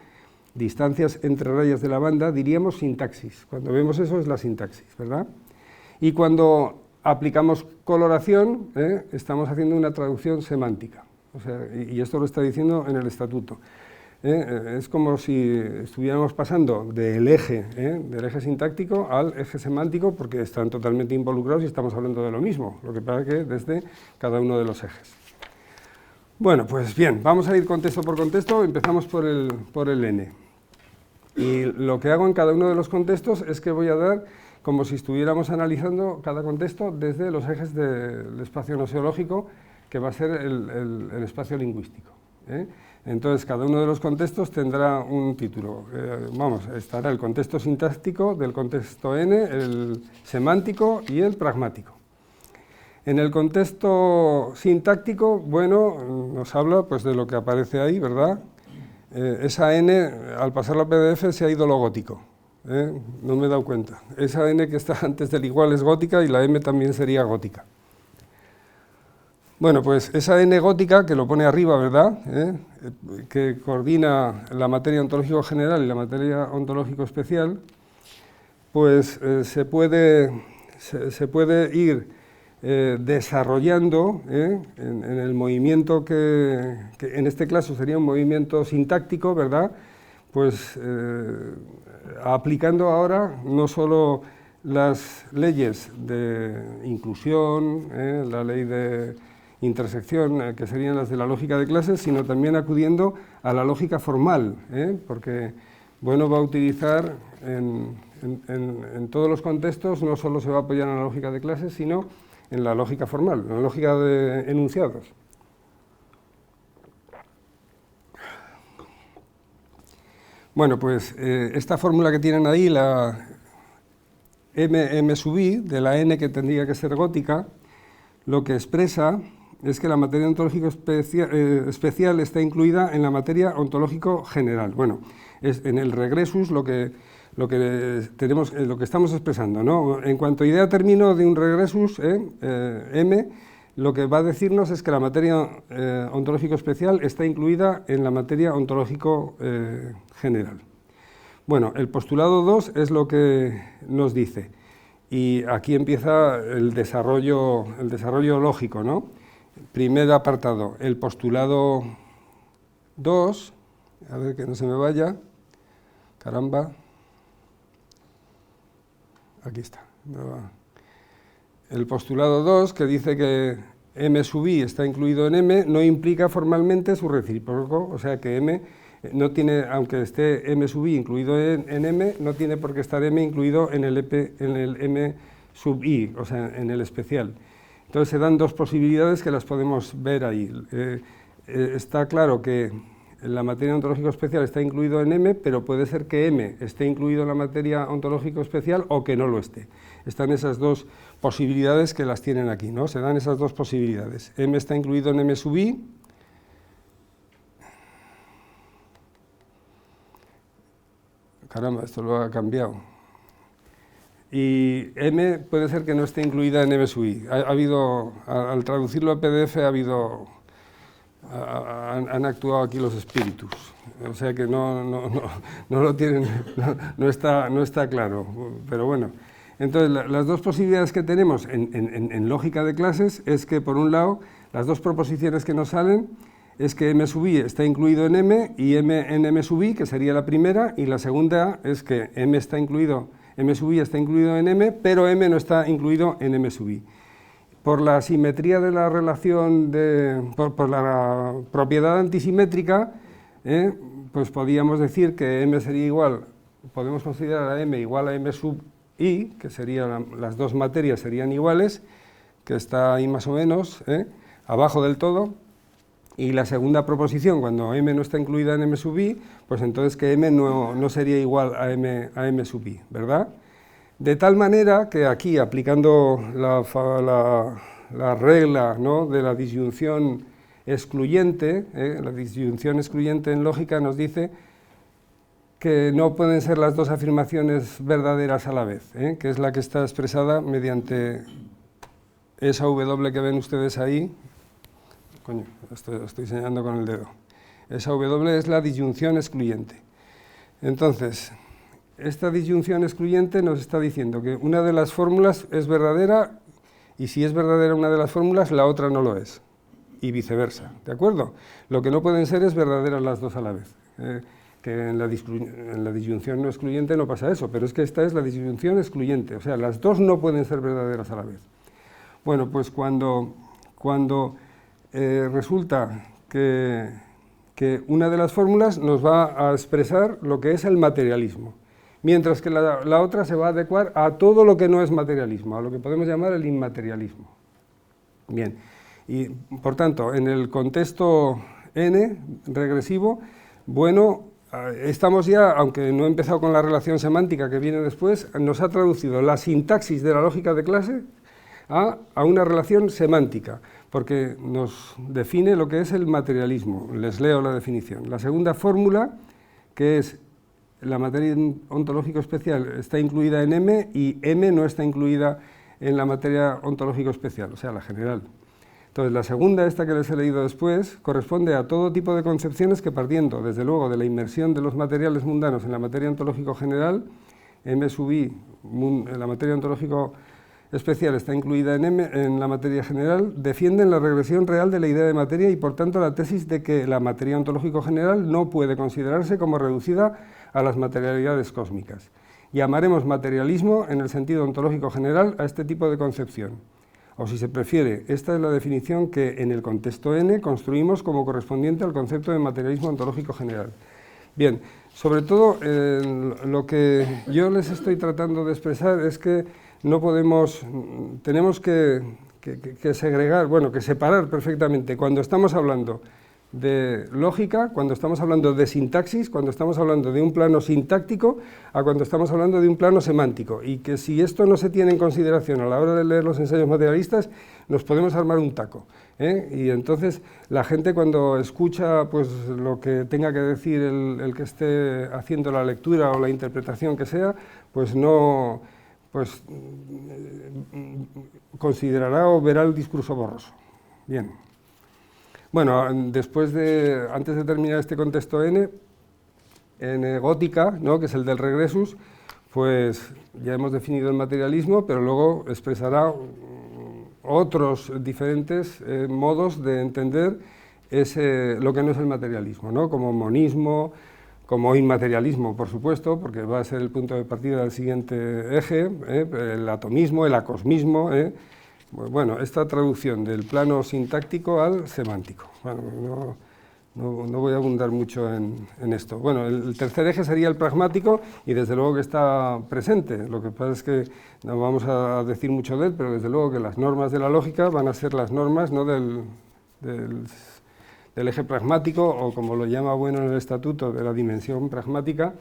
distancias entre rayas de la banda, diríamos sintaxis. Cuando vemos eso es la sintaxis, ¿verdad? Y cuando aplicamos coloración, estamos haciendo una traducción semántica. O sea, y esto lo está diciendo en el estatuto. Es como si estuviéramos pasando del eje sintáctico al eje semántico, porque están totalmente involucrados y estamos hablando de lo mismo, lo que pasa que desde cada uno de los ejes. Bueno, pues bien, vamos a ir contexto por contexto, empezamos por el N. Y lo que hago en cada uno de los contextos es que voy a dar como si estuviéramos analizando cada contexto desde los ejes del espacio noseológico, que va a ser el espacio lingüístico. Entonces, cada uno de los contextos tendrá un título. Estará el contexto sintáctico del contexto N, el semántico y el pragmático. En el contexto sintáctico, bueno, nos habla pues, de lo que aparece ahí, ¿verdad? Esa N, al pasarlo a PDF, se ha ido lo gótico. No me he dado cuenta. Esa N que está antes del igual es gótica y la M también sería gótica. Bueno, pues esa N gótica, que lo pone arriba, ¿verdad? Que coordina la materia ontológico general y la materia ontológico especial, pues se puede ir desarrollando en el movimiento que en este caso sería un movimiento sintáctico, ¿verdad? Pues aplicando ahora no solo las leyes de inclusión, la ley de intersección, que serían las de la lógica de clases, sino también acudiendo a la lógica formal, porque bueno, va a utilizar en todos los contextos, no solo se va a apoyar en la lógica de clases, sino en la lógica formal, en la lógica de enunciados. Bueno, pues esta fórmula que tienen ahí, la M sub I, de la N que tendría que ser gótica, lo que expresa es que la materia ontológico especial está incluida en la materia ontológico general. Bueno, es en el regresus lo que estamos expresando, ¿no? En cuanto a idea término de un regresus, M, lo que va a decirnos es que la materia ontológico especial está incluida en la materia ontológico general. Bueno, el postulado 2 es lo que nos dice, y aquí empieza el desarrollo lógico, ¿no? Primer apartado, el postulado 2, a ver que no se me vaya, caramba, aquí está. El postulado 2, que dice que M sub I está incluido en M, no implica formalmente su recíproco, o sea que M no tiene, aunque esté M sub I incluido en M, no tiene por qué estar M incluido en el M sub I, o sea, en el especial. Entonces se dan dos posibilidades que las podemos ver ahí. Está claro que la materia ontológico especial está incluido en M, pero puede ser que M esté incluido en la materia ontológico especial o que no lo esté. Están esas dos posibilidades que las tienen aquí, ¿no? Se dan esas dos posibilidades. M está incluido en M sub I. Caramba, esto lo ha cambiado. Y M puede ser que no esté incluida en M sub I. Al traducirlo a PDF han han actuado aquí los espíritus, o sea que no lo tienen, no está claro, pero bueno. Entonces, las dos posibilidades que tenemos en lógica de clases es que, por un lado, las dos proposiciones que nos salen es que m sub i está incluido en m y m en m sub i, que sería la primera, y la segunda es que m sub i está incluido en m, pero m no está incluido en m sub i. Por la simetría de la relación, por la propiedad antisimétrica, pues podríamos decir que m sería igual, podemos considerar a m igual a m sub i, que serían las dos materias serían iguales, que está ahí más o menos, abajo del todo, y la segunda proposición, cuando m no está incluida en m sub i, pues entonces que m no sería igual a m sub i, ¿verdad? De tal manera que aquí, aplicando la regla, ¿no?, de la disyunción excluyente, la disyunción excluyente en lógica nos dice que no pueden ser las dos afirmaciones verdaderas a la vez, que es la que está expresada mediante esa W que ven ustedes ahí. Coño, estoy señalando con el dedo. Esa W es la disyunción excluyente. Entonces, esta disyunción excluyente nos está diciendo que una de las fórmulas es verdadera y si es verdadera una de las fórmulas, la otra no lo es, y viceversa, ¿de acuerdo? Lo que no pueden ser es verdaderas las dos a la vez, que en la disyunción no excluyente no pasa eso, pero es que esta es la disyunción excluyente, o sea, las dos no pueden ser verdaderas a la vez. Bueno, pues cuando resulta que una de las fórmulas nos va a expresar lo que es el materialismo, mientras que la otra se va a adecuar a todo lo que no es materialismo, a lo que podemos llamar el inmaterialismo. Bien, y por tanto, en el contexto n regresivo, bueno, estamos ya, aunque no he empezado con la relación semántica que viene después, nos ha traducido la sintaxis de la lógica de clase a una relación semántica, porque nos define lo que es el materialismo. Les leo la definición. La segunda fórmula, que es la materia ontológico especial, está incluida en m y m no está incluida en la materia ontológico especial, o sea, la general. Entonces, la segunda, esta que les he leído después, corresponde a todo tipo de concepciones que, partiendo, desde luego, de la inmersión de los materiales mundanos en la materia ontológico general, m sub i, la materia ontológico especial está incluida en m, en la materia general, defienden la regresión real de la idea de materia y, por tanto, la tesis de que la materia ontológico general no puede considerarse como reducida a las materialidades cósmicas. Llamaremos materialismo, en el sentido ontológico general, a este tipo de concepción. O si se prefiere, esta es la definición que en el contexto n construimos como correspondiente al concepto de materialismo ontológico general. Bien, sobre todo lo que yo les estoy tratando de expresar es que no podemos, tenemos que segregar, bueno, que separar perfectamente cuando estamos hablando de lógica, cuando estamos hablando de sintaxis, cuando estamos hablando de un plano sintáctico, a cuando estamos hablando de un plano semántico, y que si esto no se tiene en consideración a la hora de leer los ensayos materialistas, nos podemos armar un taco, y entonces la gente cuando escucha pues lo que tenga que decir el que esté haciendo la lectura o la interpretación que sea, pues no, pues considerará o verá el discurso borroso. Bien. Bueno, antes de terminar este contexto n gótica, ¿no?, que es el del regresus, pues ya hemos definido el materialismo, pero luego expresará otros diferentes modos de entender lo que no es el materialismo, ¿no?, como monismo, como inmaterialismo, por supuesto, porque va a ser el punto de partida del siguiente eje, el atomismo, el acosmismo, Bueno, esta traducción del plano sintáctico al semántico. Bueno, no voy a abundar mucho en esto. Bueno, el tercer eje sería el pragmático y desde luego que está presente. Lo que pasa es que no vamos a decir mucho de él, pero desde luego que las normas de la lógica van a ser las normas, ¿no?, del eje pragmático, o como lo llama Bueno en el estatuto, de la dimensión pragmática.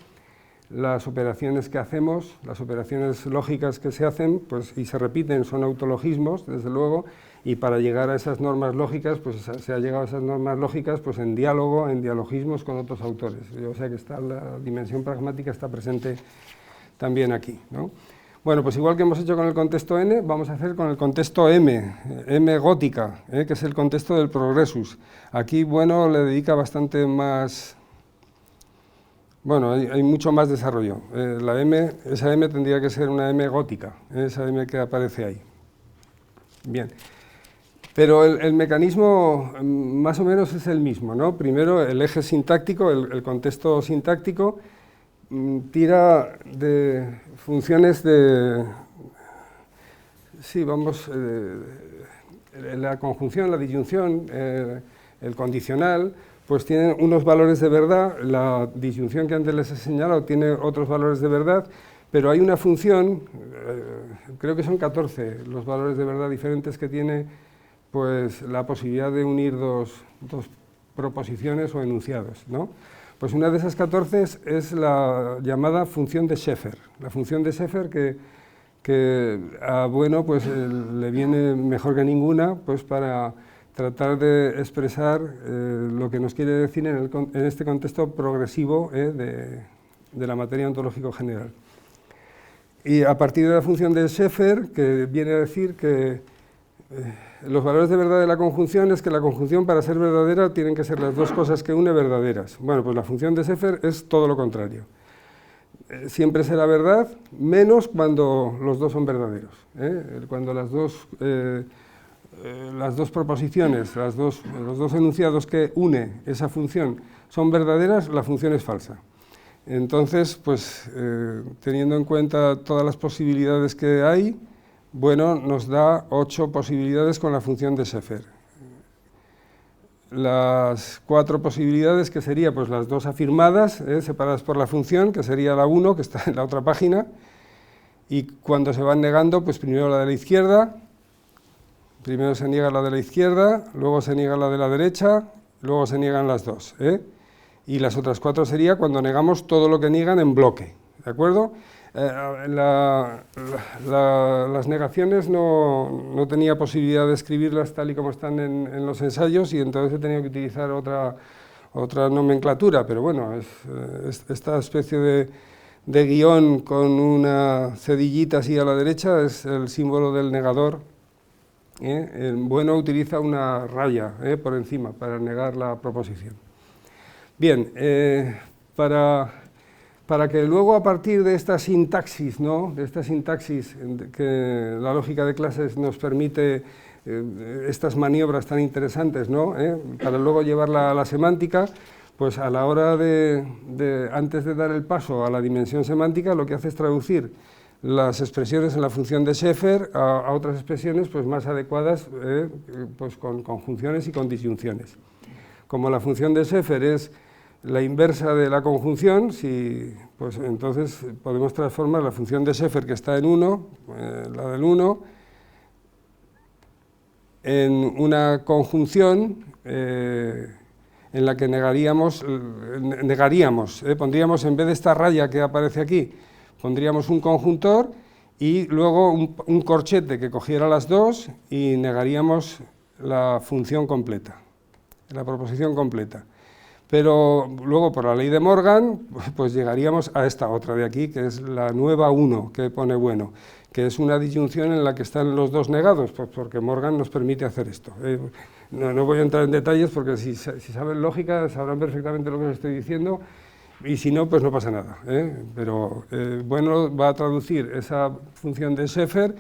Las operaciones que hacemos, las operaciones lógicas que se hacen, pues, y se repiten, son autologismos, desde luego, y para llegar a esas normas lógicas, pues se ha llegado a esas normas lógicas pues en diálogo, en dialogismos con otros autores. O sea que la dimensión pragmática está presente también aquí, ¿no? Bueno, pues igual que hemos hecho con el contexto N, vamos a hacer con el contexto M gótica, que es el contexto del progressus. Aquí, bueno, le dedica bastante más... Bueno, hay mucho más desarrollo. Esa M tendría que ser una M gótica, esa M que aparece ahí. Bien. Pero el mecanismo más o menos es el mismo, ¿no? Primero, el eje sintáctico, el contexto sintáctico, tira de funciones de... Sí, vamos... la conjunción, la disyunción, el condicional, pues tienen unos valores de verdad. La disyunción que antes les he señalado tiene otros valores de verdad, pero hay una función, creo que son 14 los valores de verdad diferentes que tiene, pues la posibilidad de unir dos proposiciones o enunciados, ¿no? Pues una de esas 14 es la llamada función de Sheffer. La función de Sheffer que a Bueno pues, le viene mejor que ninguna pues, para tratar de expresar lo que nos quiere decir en este contexto progresivo de la materia ontológico general. Y a partir de la función de Sheffer, que viene a decir que los valores de verdad de la conjunción es que la conjunción para ser verdadera tienen que ser las dos cosas que une verdaderas. Bueno, pues la función de Sheffer es todo lo contrario. Siempre será verdad, menos cuando los dos son verdaderos. Cuando las dos proposiciones, los dos enunciados que une esa función son verdaderas, la función es falsa. Entonces, pues teniendo en cuenta todas las posibilidades que hay, bueno, nos da 8 posibilidades con la función de Sheffer. Las 4 posibilidades que serían pues, las dos afirmadas, separadas por la función, que sería la 1, que está en la otra página, y cuando se van negando, pues primero la de la izquierda, primero se niega la de la izquierda, luego se niega la de la derecha, luego se niegan las dos. Y las otras 4 sería cuando negamos todo lo que niegan en bloque, ¿de acuerdo? Las negaciones no tenía posibilidad de escribirlas tal y como están en los ensayos y entonces he tenido que utilizar otra nomenclatura, pero bueno, es esta especie de guión con una cedillita así a la derecha es el símbolo del negador. El Bueno utiliza una raya por encima para negar la proposición. Bien, para que luego a partir de esta sintaxis, ¿no? De esta sintaxis que la lógica de clases nos permite estas maniobras tan interesantes, ¿no? Para luego llevarla a la semántica, pues a la hora antes de dar el paso a la dimensión semántica, lo que hace es traducir las expresiones en la función de Sheffer a otras expresiones pues, más adecuadas pues, con conjunciones y con disyunciones. Como la función de Sheffer es la inversa de la conjunción, pues entonces podemos transformar la función de Sheffer que está en 1, la del 1, en una conjunción en la que pondríamos en vez de esta raya que aparece aquí, pondríamos un conjuntor y luego un corchete que cogiera las dos y negaríamos la función completa, la proposición completa. Pero luego, por la ley de Morgan, pues llegaríamos a esta otra de aquí, que es la nueva 1, que pone Bueno, que es una disyunción en la que están los dos negados, pues porque Morgan nos permite hacer esto. No voy a entrar en detalles, porque si saben lógica, sabrán perfectamente lo que os estoy diciendo, y si no, pues no pasa nada. Pero Bueno va a traducir esa función de Sheffer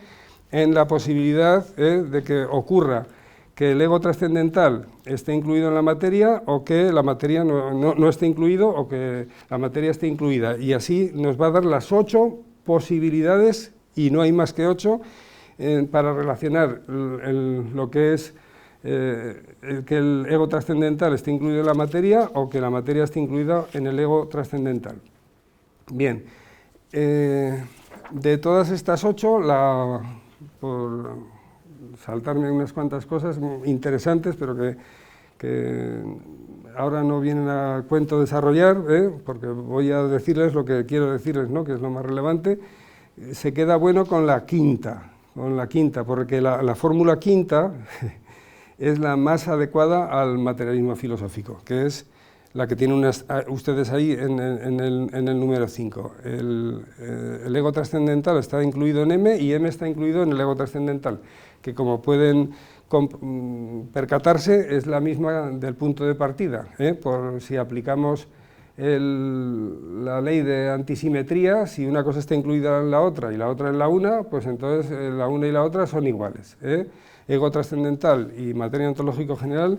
en la posibilidad de que ocurra que el ego trascendental esté incluido en la materia o que la materia no esté incluido o que la materia esté incluida. Y así nos va a dar las 8 posibilidades, y no hay más que 8, para relacionar lo que es que el ego trascendental esté incluido en la materia o que la materia esté incluida en el ego trascendental. Bien, de todas estas 8, por saltarme unas cuantas cosas interesantes, pero que ahora no vienen a cuento desarrollar, porque voy a decirles lo que quiero decirles, ¿no? Que es lo más relevante. Se queda Bueno con la quinta, porque la fórmula quinta es la más adecuada al materialismo filosófico, que es la que tienen ustedes ahí en el número 5. El ego trascendental está incluido en M y M está incluido en el ego trascendental, que como pueden percatarse es la misma del punto de partida, por si aplicamos la ley de antisimetría, si una cosa está incluida en la otra y la otra en la una, pues entonces la una y la otra son iguales. Ego trascendental y materia ontológico general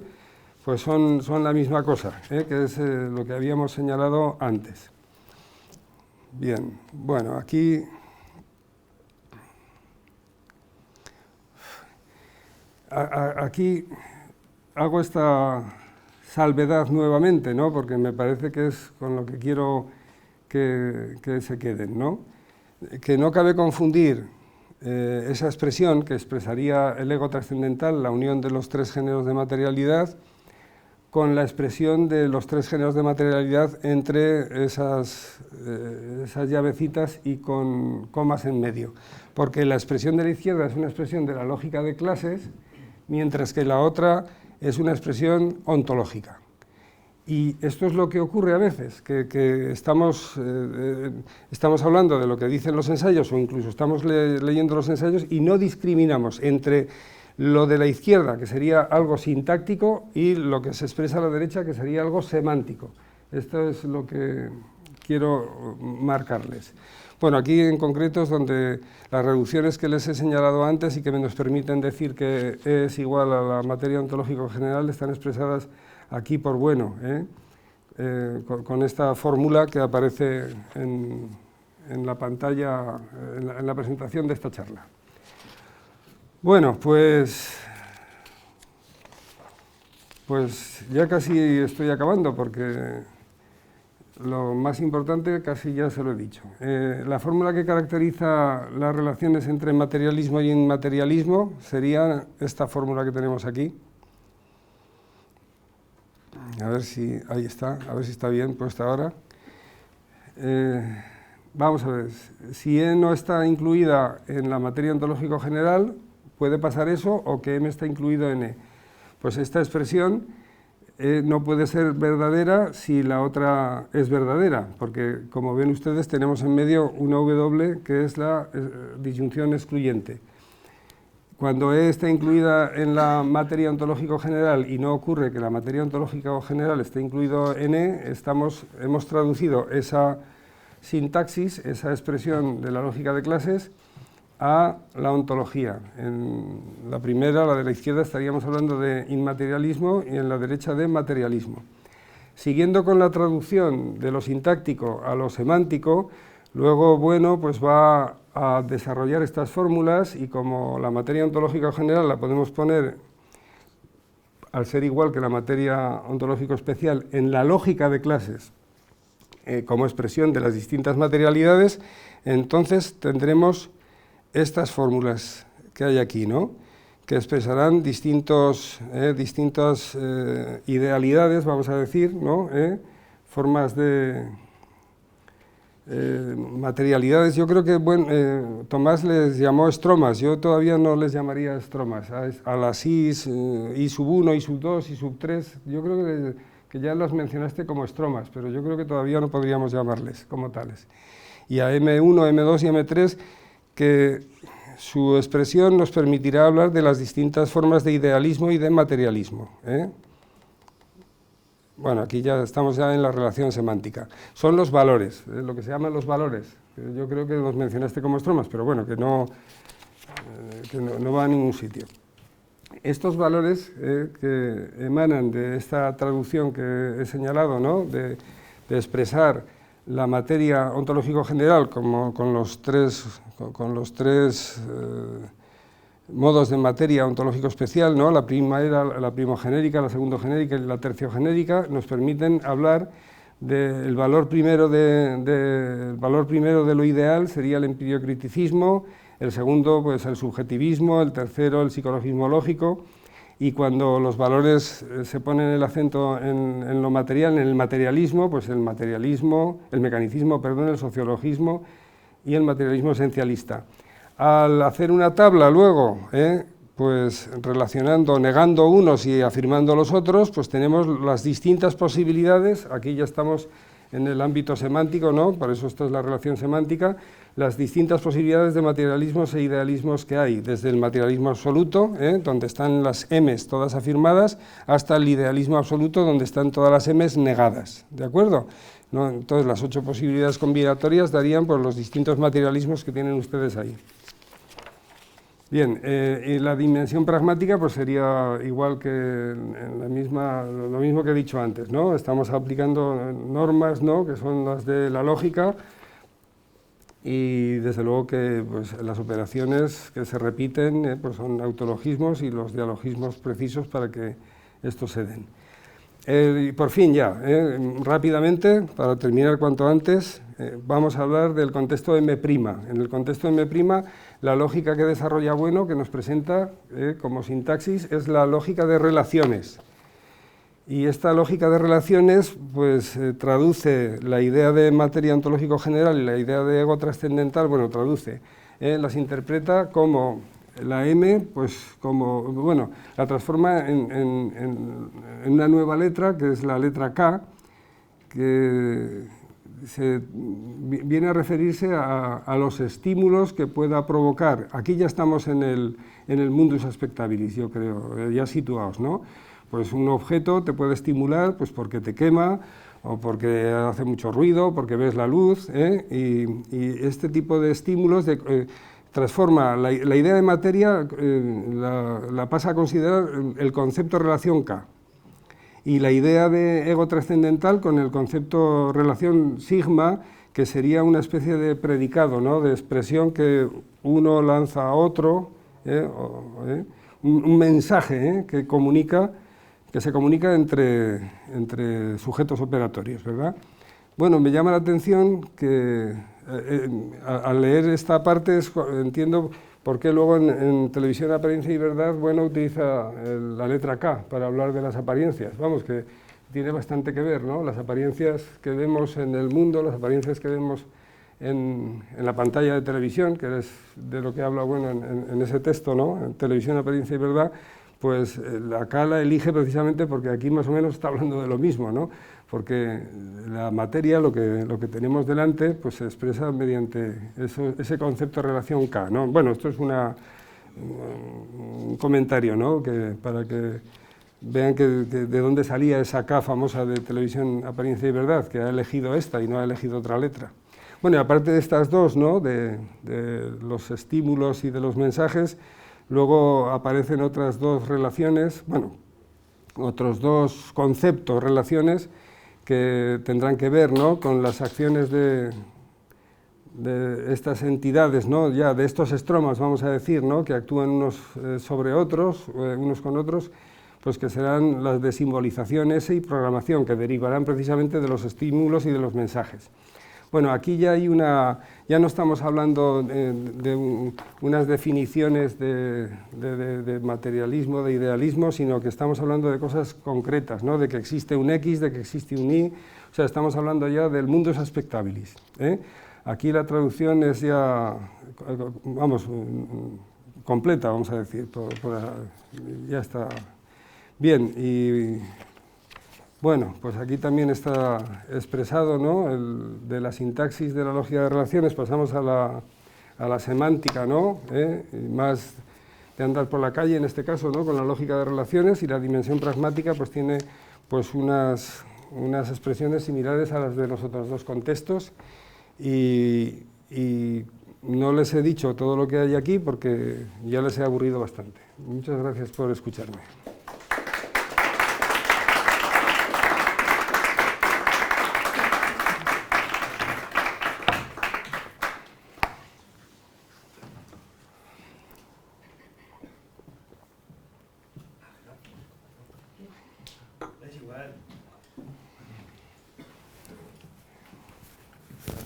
pues son la misma cosa, que es lo que habíamos señalado antes. Bien, bueno, aquí hago esta salvedad nuevamente, ¿no? Porque me parece que es con lo que quiero que se queden, ¿no? Que no cabe confundir esa expresión que expresaría el ego trascendental, la unión de los tres géneros de materialidad, con la expresión de los tres géneros de materialidad entre esas llavecitas y con comas en medio. Porque la expresión de la izquierda es una expresión de la lógica de clases, mientras que la otra es una expresión ontológica. Y esto es lo que ocurre a veces, que estamos hablando de lo que dicen los ensayos o incluso estamos leyendo los ensayos y no discriminamos entre lo de la izquierda, que sería algo sintáctico, y lo que se expresa a la derecha, que sería algo semántico. Esto es lo que quiero marcarles. Bueno, aquí en concreto es donde las reducciones que les he señalado antes y que nos permiten decir que es igual a la materia ontológico general están expresadas aquí por bueno, con esta fórmula que aparece en la pantalla, en la presentación de esta charla. Bueno, pues ya casi estoy acabando porque lo más importante casi ya se lo he dicho. La fórmula que caracteriza las relaciones entre materialismo y inmaterialismo sería esta fórmula que tenemos aquí. A ver si, ahí está, a ver si está bien puesta ahora. Vamos a ver, si E no está incluida en la materia ontológico general, puede pasar eso, o que M está incluido en E. Pues esta expresión no puede ser verdadera si la otra es verdadera, porque como ven ustedes tenemos en medio una W que es la disyunción excluyente. Cuando E está incluida en la materia ontológico general y no ocurre que la materia ontológico general esté incluido en E, hemos traducido esa sintaxis, esa expresión de la lógica de clases, a la ontología. En la primera, la de la izquierda, estaríamos hablando de inmaterialismo y en la derecha de materialismo. Siguiendo con la traducción de lo sintáctico a lo semántico, luego, bueno, pues va a desarrollar estas fórmulas y como la materia ontológica general la podemos poner, al ser igual que la materia ontológico especial, en la lógica de clases como expresión de las distintas materialidades, entonces tendremos estas fórmulas que hay aquí, ¿no? Que expresarán distintas idealidades, vamos a decir, ¿no? Formas de materialidades. Yo creo que Tomás les llamó estromas, yo todavía no les llamaría estromas. A las I sub 1, I sub 2, I sub 3, yo creo que ya las mencionaste como estromas, pero yo creo que todavía no podríamos llamarles como tales. Y a M1, M2 y M3, que su expresión nos permitirá hablar de las distintas formas de idealismo y de materialismo. Bueno, aquí ya estamos en la relación semántica. Son los valores, lo que se llaman los valores. Yo creo que los mencionaste como estromas, pero bueno, que no va a ningún sitio. Estos valores que emanan de esta traducción que he señalado, ¿no? de expresar la materia ontológico general como con los tres modos de materia ontológico especial, ¿no? La primera, la primogenérica, la segundogenérica y la terciogenérica, nos permiten hablar del valor primero de lo ideal, sería el empiriocriticismo, el segundo pues el subjetivismo, el tercero el psicologismo lógico, y cuando los valores se ponen el acento en lo material, en el materialismo, pues el mecanicismo, el sociologismo y el materialismo esencialista. Al hacer una tabla luego, pues relacionando, negando unos y afirmando los otros, pues tenemos las distintas posibilidades. Aquí ya estamos en el ámbito semántico, ¿no? Por eso esto es la relación semántica, las distintas posibilidades de materialismos e idealismos que hay, desde el materialismo absoluto, donde están las M's todas afirmadas, hasta el idealismo absoluto, donde están todas las M's negadas, ¿de acuerdo? ¿No? Entonces, las 8 posibilidades combinatorias darían por los distintos materialismos que tienen ustedes ahí. Bien, y la dimensión pragmática pues sería igual que en lo mismo que he dicho antes, ¿no? Estamos aplicando normas, ¿no?, que son las de la lógica, y desde luego que pues, las operaciones que se repiten pues son autologismos y los dialogismos precisos para que estos se den. Y por fin ya, rápidamente, para terminar cuanto antes, vamos a hablar del contexto M'. En el contexto M', la lógica que desarrolla Bueno, que nos presenta como sintaxis, es la lógica de relaciones. Y esta lógica de relaciones pues, traduce la idea de materia ontológico general y la idea de ego trascendental, bueno, traduce, las interpreta como la M, pues como, bueno, la transforma en una nueva letra, que es la letra K, que viene a referirse a los estímulos que pueda provocar. Aquí ya estamos en el mundus aspectabilis, yo creo, ya situados, ¿no? Pues un objeto te puede estimular pues porque te quema, o porque hace mucho ruido, porque ves la luz, y este tipo de estímulos transforma la idea de materia, la pasa a considerar el concepto relación K, y la idea de ego trascendental con el concepto relación sigma, que sería una especie de predicado, ¿no?, de expresión que uno lanza a otro, un mensaje que se comunica entre sujetos operatorios, ¿verdad? Bueno, me llama la atención que al leer esta parte entiendo por qué luego en Televisión, Apariencia y Verdad, Bueno, utiliza la letra K para hablar de las apariencias. Vamos, que tiene bastante que ver, ¿no? Las apariencias que vemos en el mundo, las apariencias que vemos en la pantalla de televisión, que es de lo que habla Bueno en ese texto, ¿no?, en Televisión, Apariencia y Verdad, pues acá la elige precisamente porque aquí más o menos está hablando de lo mismo, ¿no?, porque la materia, lo que tenemos delante, pues se expresa mediante ese concepto de relación K, ¿no? Bueno, esto es un comentario, ¿no?, para que vean de dónde salía esa K famosa de Televisión, Apariencia y Verdad, que ha elegido esta y no ha elegido otra letra. Bueno, y aparte de estas dos, ¿no?, de los estímulos y de los mensajes, luego aparecen otras dos relaciones, bueno, otros dos conceptos, relaciones, que tendrán que ver, ¿no?, con las acciones de estas entidades, ¿no?, ya de estos estromas, vamos a decir, ¿no?, que actúan unos sobre otros, unos con otros, pues que serán las de simbolización S y programación, que derivarán precisamente de los estímulos y de los mensajes. Bueno, aquí ya hay ya no estamos hablando de unas definiciones de materialismo, de idealismo, sino que estamos hablando de cosas concretas, ¿no?, de que existe un X, de que existe un Y, o sea, estamos hablando ya del mundus aspectabilis. Aquí la traducción es ya, vamos, completa, vamos a decir, ya está bien. Y bueno, pues aquí también está expresado, ¿no?, de la sintaxis de la lógica de relaciones, pasamos a la semántica, ¿no?, más de andar por la calle en este caso, ¿no?, con la lógica de relaciones, y la dimensión pragmática pues tiene pues unas expresiones similares a las de los otros dos contextos, y no les he dicho todo lo que hay aquí porque ya les he aburrido bastante. Muchas gracias por escucharme.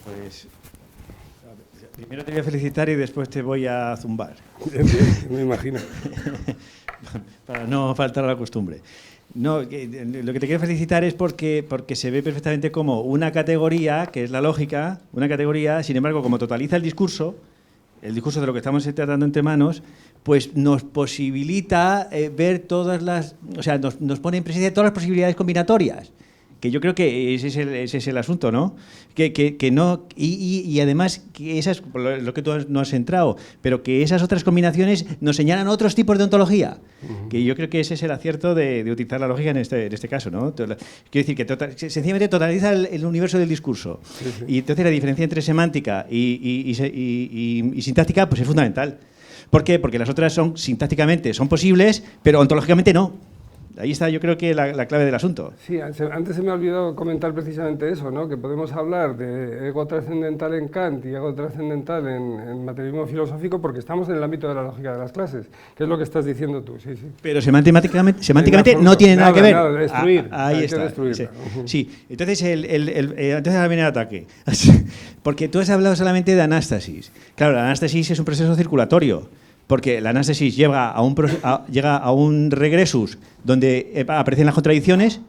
Pues primero te voy a felicitar y después te voy a zumbar. Me imagino. Para no faltar a la costumbre. No, lo que te quiero felicitar es porque se ve perfectamente como una categoría, que es la lógica, una categoría, sin embargo, como totaliza el discurso, el discurso de lo que estamos tratando entre manos, pues nos posibilita ver todas las... O sea, nos pone en presencia de todas las posibilidades combinatorias. Que yo creo que ese es el asunto, ¿no? Que no... Y además, que esas, lo que tú no has centrado, pero que esas otras combinaciones nos señalan otros tipos de ontología. Que yo creo que ese es el acierto de utilizar la lógica en este caso, ¿no? Quiero decir que sencillamente totaliza el universo del discurso. Sí, sí. Y entonces la diferencia entre semántica y sintáctica pues es fundamental. ¿Por qué? Porque las otras sintácticamente son posibles, pero ontológicamente no. Ahí está, yo creo que la clave del asunto. Sí, antes se me olvidó comentar precisamente eso, ¿no? Que podemos hablar de ego trascendental en Kant y ego trascendental en materialismo filosófico porque estamos en el ámbito de la lógica de las clases, que es lo que estás diciendo tú, sí, sí. Pero semánticamente no tiene nada que ver. Nada, destruir. Ahí está. Sí, entonces entonces viene el ataque. Porque tú has hablado solamente de anástasis. Claro, la anástasis es un proceso circulatorio. Porque la anástasis llega a un regresus donde aparecen las contradicciones.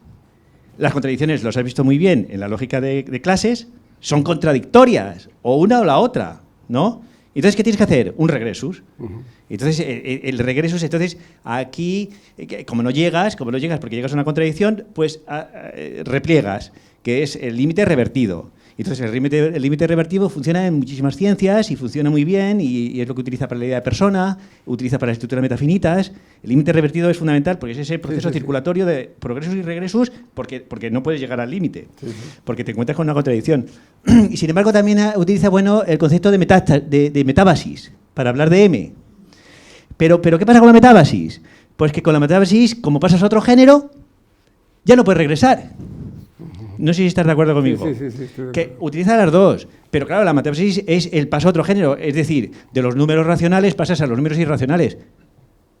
Las contradicciones, los has visto muy bien en la lógica de clases, son contradictorias, o una o la otra, ¿no? Entonces, ¿qué tienes que hacer? Un regresus. Entonces, el regresus, entonces, aquí, como no llegas porque llegas a una contradicción, pues repliegas, que es el límite revertido. Entonces, el límite revertido funciona en muchísimas ciencias y funciona muy bien y es lo que utiliza para la idea de persona, utiliza para las estructuras metafinitas. El límite revertido es fundamental porque es ese proceso circulatorio de progresos y regresos porque no puedes llegar al límite, porque te encuentras con una contradicción. Y sin embargo, también utiliza el concepto de metábasis para hablar de M. Pero ¿qué pasa con la metábasis? Pues que con la metábasis, como pasas a otro género, ya no puedes regresar. No sé si estás de acuerdo conmigo. Sí, que utiliza las dos. Pero claro, la metábasis es el paso a otro género. Es decir, de los números racionales pasas a los números irracionales.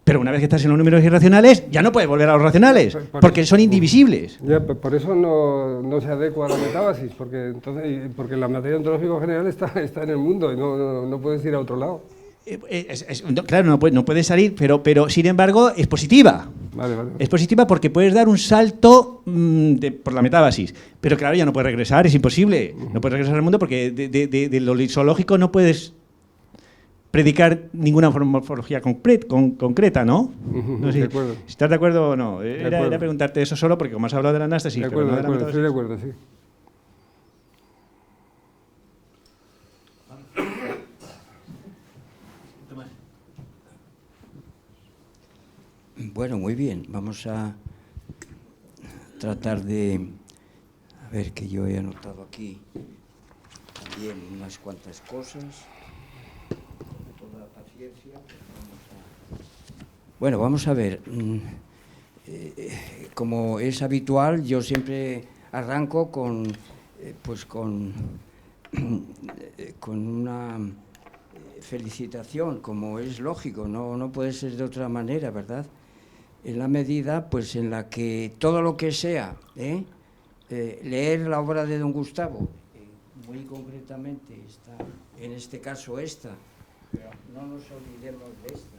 Pero una vez que estás en los números irracionales, ya no puedes volver a los racionales, porque son indivisibles. Ya, por eso no se adecua a la metábasis, porque la materia ontológica general está en el mundo y no puedes ir a otro lado. Claro, no puede salir, pero sin embargo es positiva. Vale. Es positiva porque puedes dar un salto por la metábasis. Pero claro, ya no puedes regresar, es imposible. No puedes regresar al mundo porque de lo lisológico no puedes predicar ninguna morfología concreta, ¿no? No sé, de acuerdo. ¿Estás de acuerdo o no? Era preguntarte eso solo porque como has hablado de la anástasis... De acuerdo, estoy de acuerdo, sí. Bueno, muy bien. Vamos a tratar de... A ver, que yo he anotado aquí también unas cuantas cosas. Con toda paciencia. Bueno, vamos a ver. Como es habitual, yo siempre arranco con una felicitación, como es lógico, no puede ser de otra manera, ¿verdad? En la medida pues en la que todo lo que sea leer la obra de don Gustavo, muy concretamente en este caso esta, pero no nos olvidemos de esta.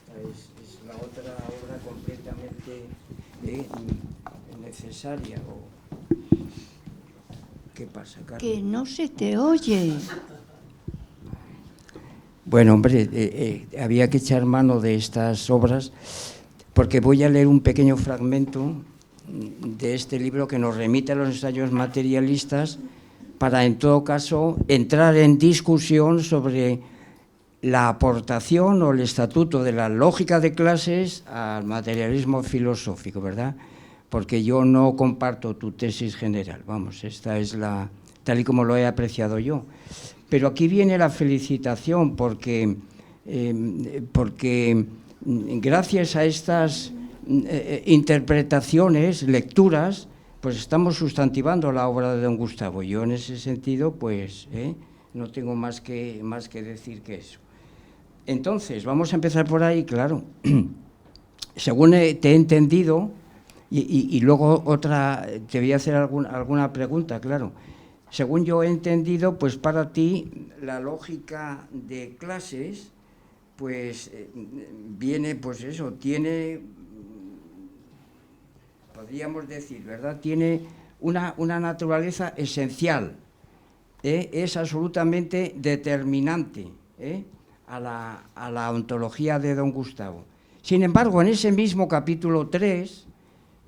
Esta es la otra obra completamente necesaria. ¿Qué pasa, Carlos? Que no se te oye. Bueno, hombre, había que echar mano de estas obras porque voy a leer un pequeño fragmento de este libro que nos remite a los ensayos materialistas para, en todo caso, entrar en discusión sobre la aportación o el estatuto de la lógica de clases al materialismo filosófico, ¿verdad? Porque yo no comparto tu tesis general, vamos, esta es tal y como lo he apreciado yo. Pero aquí viene la felicitación porque gracias a estas interpretaciones, lecturas, pues estamos sustantivando la obra de don Gustavo. Yo en ese sentido, pues, no tengo más que decir que eso. Entonces, vamos a empezar por ahí, claro. Según te he entendido, y luego te voy a hacer alguna pregunta, claro. Según yo he entendido, pues para ti la lógica de clases, pues viene, pues eso, tiene, podríamos decir, ¿verdad? Tiene una naturaleza esencial, es absolutamente determinante a la ontología de don Gustavo. Sin embargo, en ese mismo capítulo 3,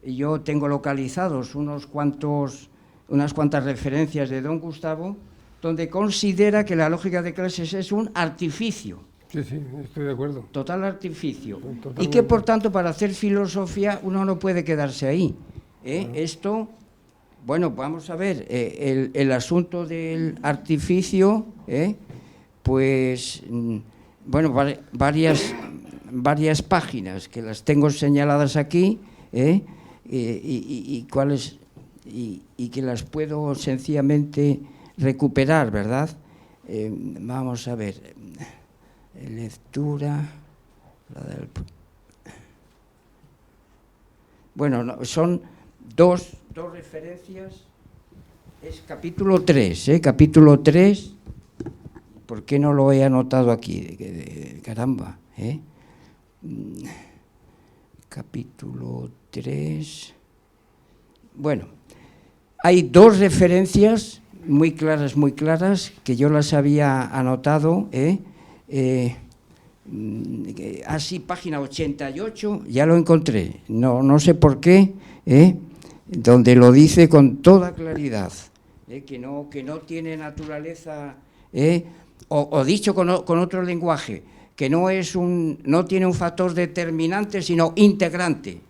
yo tengo localizados unas cuantas referencias de don Gustavo, donde considera que la lógica de clases es un artificio. Sí, sí, estoy de acuerdo. Total artificio. Totalmente. Y que, por tanto, para hacer filosofía uno no puede quedarse ahí. Esto, bueno, vamos a ver, el asunto del artificio, pues, bueno, varias páginas que las tengo señaladas aquí, y que las puedo sencillamente recuperar, ¿verdad? Vamos a ver, lectura, bueno, no, son dos referencias, es capítulo 3, capítulo 3, ¿por qué no lo he anotado aquí? Caramba, capítulo 3, bueno, hay dos referencias muy claras, que yo las había anotado, así, página 88, ya lo encontré, no sé por qué, donde lo dice con toda claridad, que no tiene naturaleza, o dicho con otro lenguaje, que no tiene un factor determinante, sino integrante.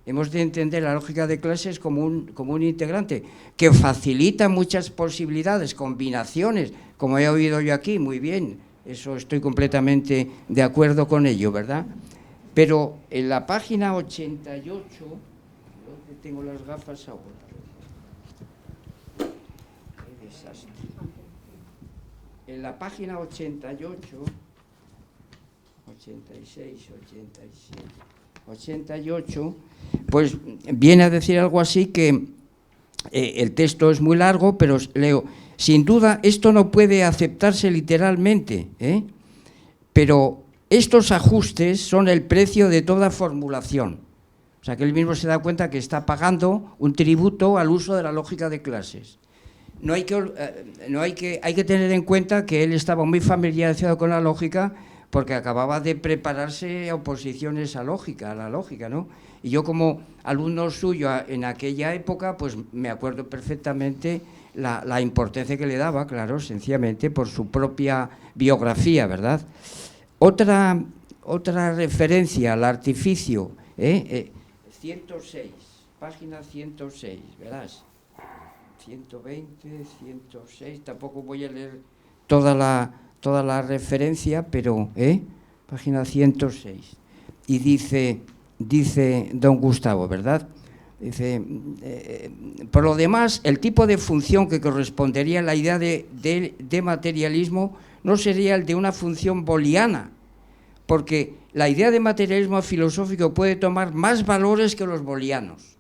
Hemos de entender la lógica de clases como un integrante, que facilita muchas posibilidades, combinaciones, como he oído yo aquí, muy bien, eso estoy completamente de acuerdo con ello, ¿verdad? Pero en la página 88, ¿dónde tengo las gafas ahora? Qué desastre. En la página 88, 86, 87, 88, pues viene a decir algo así que el texto es muy largo, pero leo: sin duda esto no puede aceptarse literalmente, pero estos ajustes son el precio de toda formulación. O sea, que él mismo se da cuenta que está pagando un tributo al uso de la lógica de clases. Hay que tener en cuenta que él estaba muy familiarizado con la lógica, porque acababa de prepararse a oposiciones a la lógica, ¿no? Y yo, como alumno suyo en aquella época, pues me acuerdo perfectamente la importancia que le daba, claro, sencillamente por su propia biografía, ¿verdad? Otra referencia al artificio, 106, página 106, verás, 120, 106, tampoco voy a leer toda la referencia, pero página 106, y dice don Gustavo, ¿verdad? Dice, por lo demás, el tipo de función que correspondería a la idea de materialismo no sería el de una función booleana, porque la idea de materialismo filosófico puede tomar más valores que los booleanos,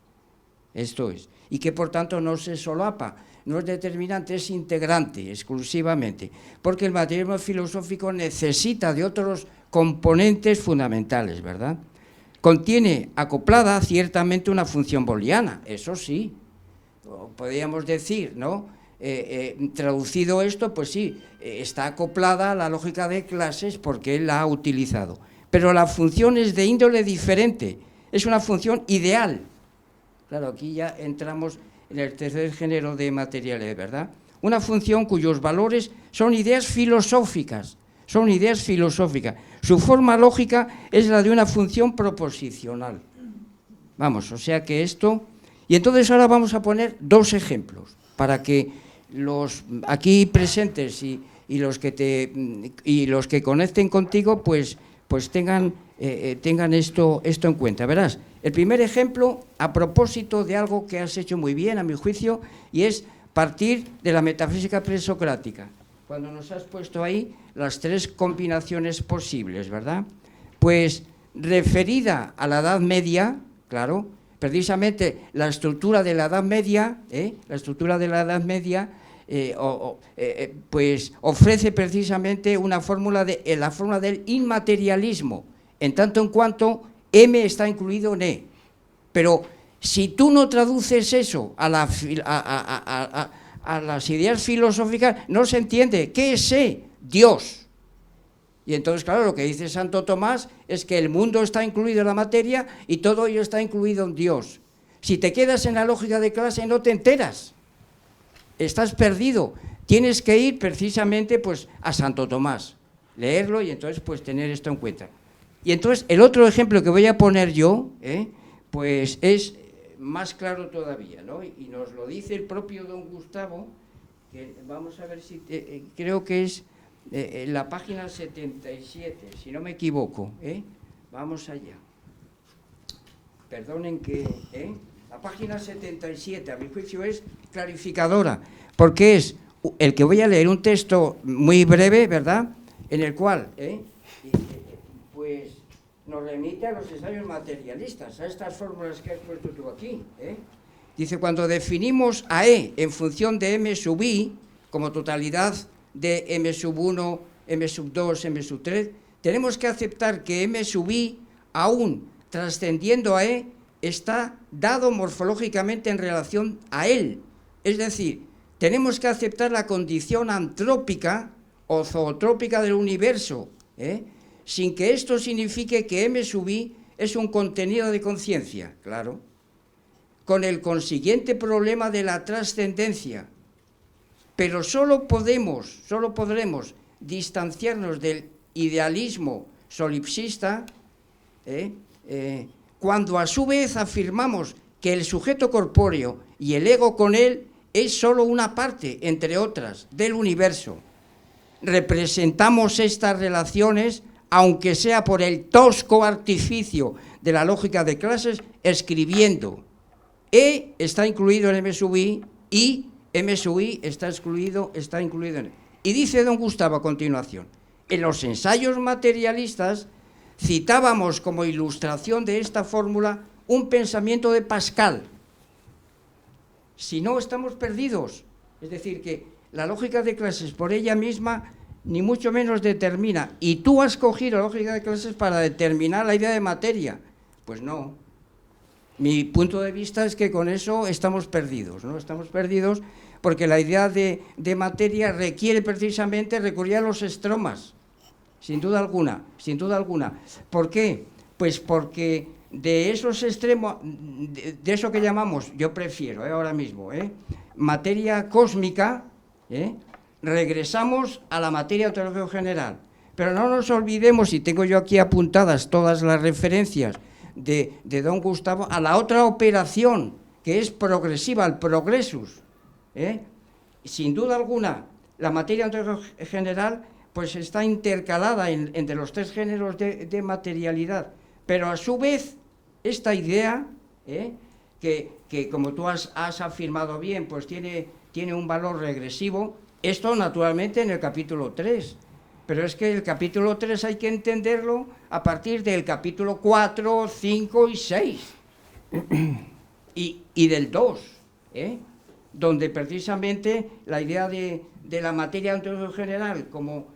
esto es, y que por tanto no se solapa, no es determinante, es integrante exclusivamente, porque el materialismo filosófico necesita de otros componentes fundamentales, ¿verdad? Contiene acoplada ciertamente una función booleana, eso sí, podríamos decir, ¿no? Traducido esto, pues sí, está acoplada a la lógica de clases porque él la ha utilizado, pero la función es de índole diferente, es una función ideal. Claro, aquí ya entramos en el tercer género de materiales, ¿verdad? Una función cuyos valores son ideas filosóficas, Su forma lógica es la de una función proposicional. Vamos, o sea que esto... Y entonces ahora vamos a poner dos ejemplos, para que los aquí presentes y los que conecten contigo, pues tengan esto en cuenta. Verás, el primer ejemplo, a propósito de algo que has hecho muy bien, a mi juicio, y es partir de la metafísica presocrática, cuando nos has puesto ahí las tres combinaciones posibles, ¿verdad? Pues referida a la Edad Media, claro, precisamente la estructura de la Edad Media, pues ofrece precisamente una fórmula la fórmula del inmaterialismo, en tanto en cuanto M está incluido en E. Pero si tú no traduces eso a a las ideas filosóficas, no se entiende. ¿Qué es Dios? Y entonces, claro, lo que dice Santo Tomás es que el mundo está incluido en la materia y todo ello está incluido en Dios. Si te quedas en la lógica de clase no te enteras, estás perdido. Tienes que ir precisamente pues, a Santo Tomás, leerlo y entonces pues tener esto en cuenta. Y entonces el otro ejemplo que voy a poner yo, pues es más claro todavía, ¿no? Y nos lo dice el propio don Gustavo, que vamos a ver si, creo que es la página 77, si no me equivoco, vamos allá. Perdonen que, la página 77, a mi juicio, es clarificadora, porque es el que voy a leer un texto muy breve, ¿verdad?, en el cual, pues, nos remite a los ensayos materialistas, a estas fórmulas que has puesto tú aquí, Dice, cuando definimos a E en función de M sub I, como totalidad de M sub 1, M sub 2, M sub 3, tenemos que aceptar que M sub I, aún trascendiendo a E, está dado morfológicamente en relación a él. Es decir, tenemos que aceptar la condición antrópica o zootrópica del universo, sin que esto signifique que M sub I es un contenido de conciencia, claro, con el consiguiente problema de la trascendencia. Pero solo podremos distanciarnos del idealismo solipsista cuando a su vez afirmamos que el sujeto corpóreo y el ego con él es solo una parte, entre otras, del universo. Representamos estas relaciones, aunque sea por el tosco artificio de la lógica de clases, escribiendo E está incluido en M sub I y M sub I está incluido en E. Y dice don Gustavo a continuación, en los ensayos materialistas citábamos como ilustración de esta fórmula un pensamiento de Pascal. Si no, estamos perdidos. Es decir, que la lógica de clases por ella misma ni mucho menos determina. Y tú has cogido la lógica de clases para determinar la idea de materia. Pues no. Mi punto de vista es que con eso estamos perdidos, ¿no? Estamos perdidos porque la idea de materia requiere precisamente recurrir a los estromas. Sin duda alguna, sin duda alguna. ¿Por qué? Pues porque de esos extremos, de eso que llamamos, yo prefiero ahora mismo, materia cósmica, regresamos a la materia ontológica general. Pero no nos olvidemos, y tengo yo aquí apuntadas todas las referencias de don Gustavo, a la otra operación, que es progresiva, el progresus. Sin duda alguna, la materia ontológica general pues está intercalada entre los tres géneros de materialidad, pero a su vez esta idea, que como tú has afirmado bien, pues tiene un valor regresivo, esto naturalmente en el capítulo 3, pero es que el capítulo 3 hay que entenderlo a partir del capítulo 4, 5 y 6, y del 2, donde precisamente la idea de la materia ontológica general como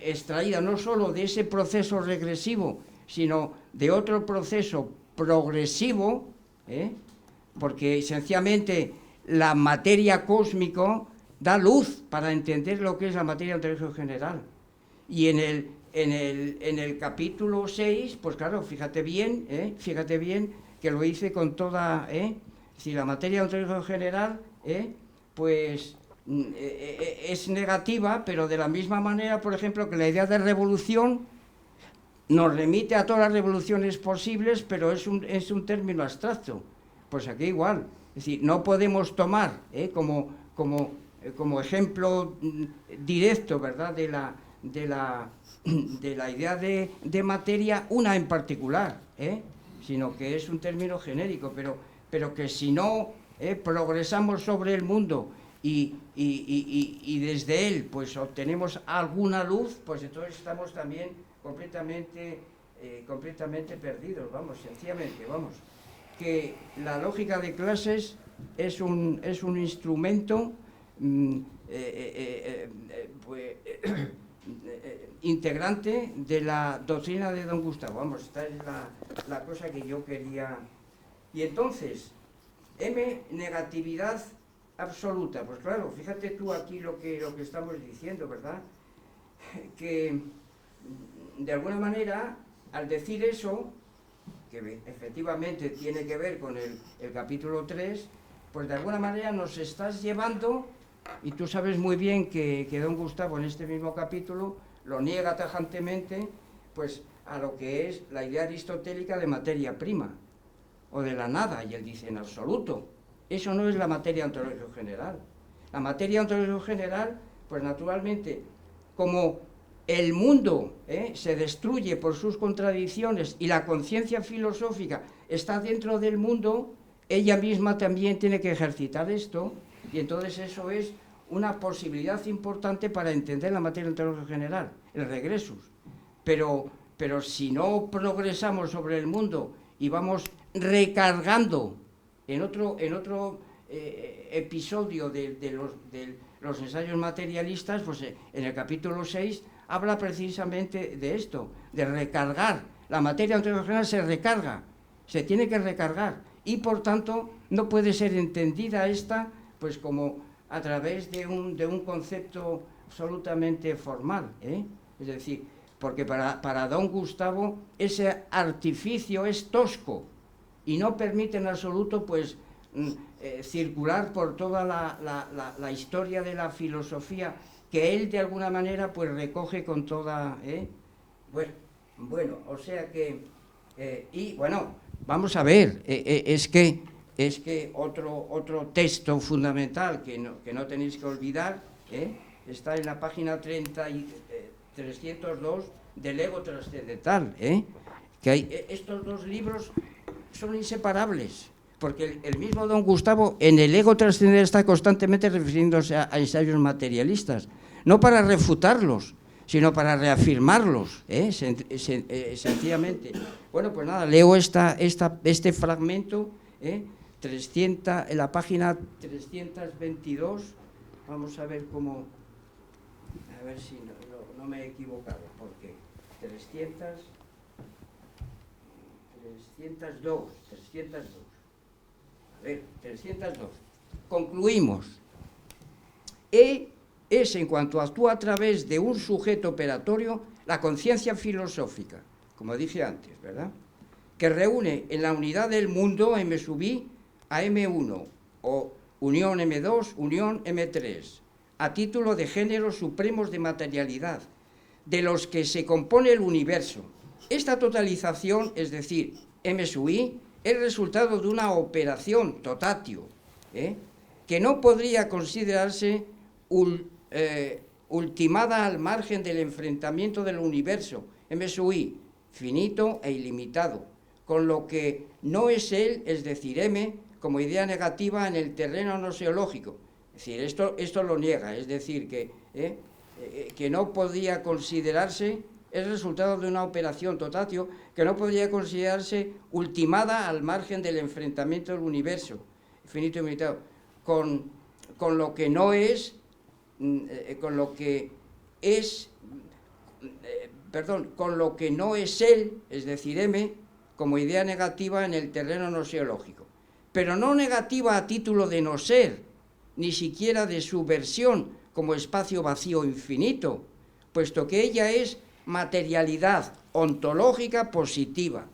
extraída no solo de ese proceso regresivo, sino de otro proceso progresivo, porque esencialmente la materia cósmica da luz para entender lo que es la materia ontológica general. Y en el capítulo 6, pues claro, fíjate bien que lo hice con toda, si la materia ontológica general, pues es negativa, pero de la misma manera, por ejemplo, que la idea de revolución nos remite a todas las revoluciones posibles, pero es un término abstracto. Pues aquí igual, es decir, no podemos tomar como ejemplo directo, ¿verdad?, de la idea de materia una en particular, sino que es un término genérico, pero que si no progresamos sobre el mundo y desde él pues obtenemos alguna luz, pues entonces estamos también completamente perdidos, sencillamente, que la lógica de clases es un instrumento integrante de la doctrina de don Gustavo, esta es la cosa que yo quería. Y entonces, M, negatividad absoluta. Pues claro, fíjate tú aquí lo que estamos diciendo, ¿verdad? Que de alguna manera, al decir eso, que efectivamente tiene que ver con el capítulo 3, pues de alguna manera nos estás llevando, y tú sabes muy bien que don Gustavo en este mismo capítulo lo niega tajantemente, pues a lo que es la idea aristotélica de materia prima, o de la nada, y él dice en absoluto. Eso no es la materia ontológica general. La materia ontológica general, pues naturalmente, como el mundo se destruye por sus contradicciones y la conciencia filosófica está dentro del mundo, ella misma también tiene que ejercitar esto, y entonces eso es una posibilidad importante para entender la materia ontológica general, el regresus. Pero si no progresamos sobre el mundo y vamos recargando en otro episodio de los ensayos materialistas, pues en el capítulo 6 habla precisamente de esto, de recargar. La materia ontológica general se recarga, se tiene que recargar, y por tanto no puede ser entendida esta pues como a través de un concepto absolutamente formal, es decir, porque para don Gustavo ese artificio es tosco y no permite en absoluto pues circular por toda la historia de la filosofía que él de alguna manera pues recoge con toda... Bueno, o sea que... y bueno, vamos a ver, es que otro texto fundamental que no tenéis que olvidar, está en la página 302 del Ego Trascendental, que hay, estos dos libros son inseparables, porque el mismo don Gustavo en el Ego Trascendental está constantemente refiriéndose a ensayos materialistas, no para refutarlos, sino para reafirmarlos, sencillamente. Bueno, pues nada, leo este fragmento, en la página 322, vamos a ver cómo, a ver si no me he equivocado, porque 302, a ver, 302, concluimos. Es en cuanto actúa a través de un sujeto operatorio la conciencia filosófica, como dije antes, ¿verdad?, que reúne en la unidad del mundo M sub I a M1 o unión M2, unión M3, a título de géneros supremos de materialidad, de los que se compone el universo. Esta totalización, es decir, M sub I, es resultado de una operación totatio, que no podría considerarse ultimada al margen del enfrentamiento del universo, M sub I, finito e ilimitado, con lo que no es él, es decir, M, como idea negativa en el terreno noseológico. Es decir, esto lo niega, es decir, que no podía considerarse, es resultado de una operación totatio, que no podría considerarse ultimada al margen del enfrentamiento del universo, finito y ilimitado, con lo que no es, con lo que no es él, es decir, M, como idea negativa en el terreno noseológico, pero no negativa a título de no ser, ni siquiera de su versión como espacio vacío infinito, puesto que ella es materialidad ontológica positiva,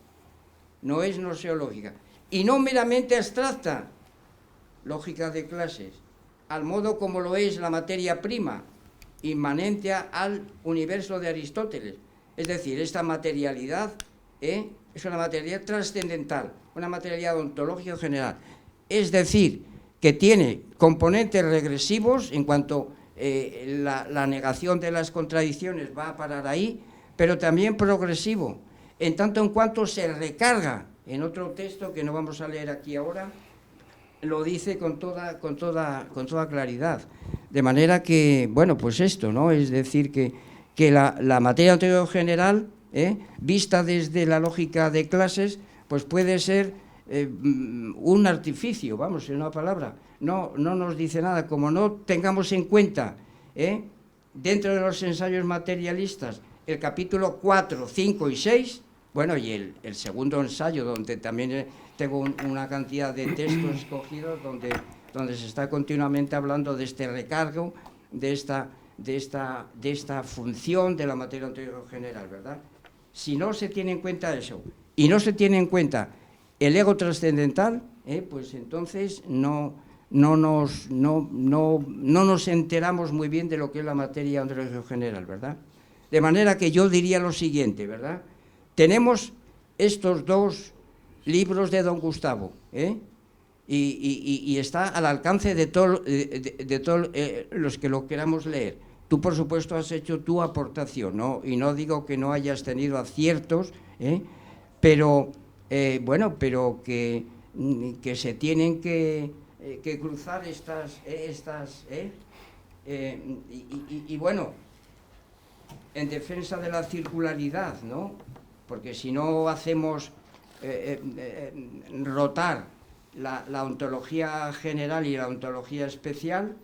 no es noseológica, y no meramente abstracta, lógica de clases, al modo como lo es la materia prima, inmanente al universo de Aristóteles. Es decir, esta materialidad es una materialidad trascendental, una materialidad ontológica general. Es decir, que tiene componentes regresivos en cuanto la negación de las contradicciones va a parar ahí, pero también progresivo, en tanto en cuanto se recarga, en otro texto que no vamos a leer aquí ahora, lo dice con toda claridad. De manera que, bueno, pues esto, ¿no? Es decir, que la materia ontológica general, vista desde la lógica de clases, pues puede ser un artificio, vamos, en una palabra. No nos dice nada. Como no tengamos en cuenta, dentro de los ensayos materialistas, el capítulo 4, 5 y 6, bueno, y el segundo ensayo, donde también tengo una cantidad de textos escogidos, donde donde se está continuamente hablando de este recargo, de esta función de la materia ontológica general, ¿verdad? Si no se tiene en cuenta eso, y no se tiene en cuenta el ego trascendental, pues entonces no nos enteramos muy bien de lo que es la materia ontológica general, ¿verdad? De manera que yo diría lo siguiente, ¿verdad? Tenemos estos dos libros de don Gustavo, y está al alcance de todos los que lo queramos leer. Tú, por supuesto, has hecho tu aportación, ¿no? Y no digo que no hayas tenido aciertos, pero que se tienen que cruzar y bueno, en defensa de la circularidad, ¿no? Porque si no hacemos rotar la ontología general y la ontología especial,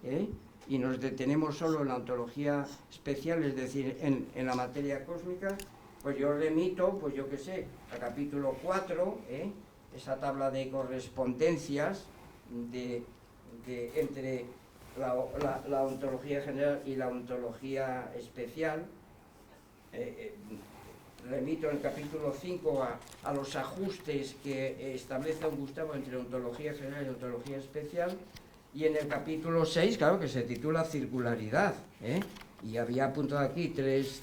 y nos detenemos solo en la ontología especial, es decir, en la materia cósmica, pues yo remito, pues yo qué sé, al capítulo 4, esa tabla de correspondencias entre la ontología general y la ontología especial. Remito en el capítulo 5 a los ajustes que establece don Gustavo entre ontología general y ontología especial, y en el capítulo 6, claro, que se titula circularidad, y había apuntado aquí tres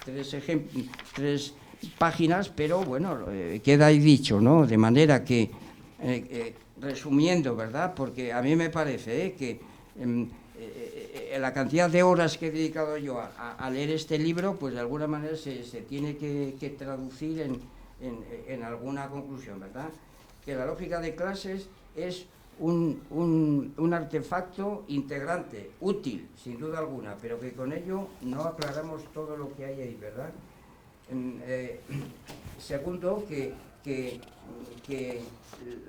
páginas, pero bueno, queda ahí dicho, ¿no? De manera que, resumiendo, ¿verdad? Porque a mí me parece que la cantidad de horas que he dedicado yo a leer este libro, pues de alguna manera se tiene que traducir en alguna conclusión, ¿verdad? Que la lógica de clases es un artefacto integrante, útil, sin duda alguna, pero que con ello no aclaramos todo lo que hay ahí, ¿verdad? Segundo, que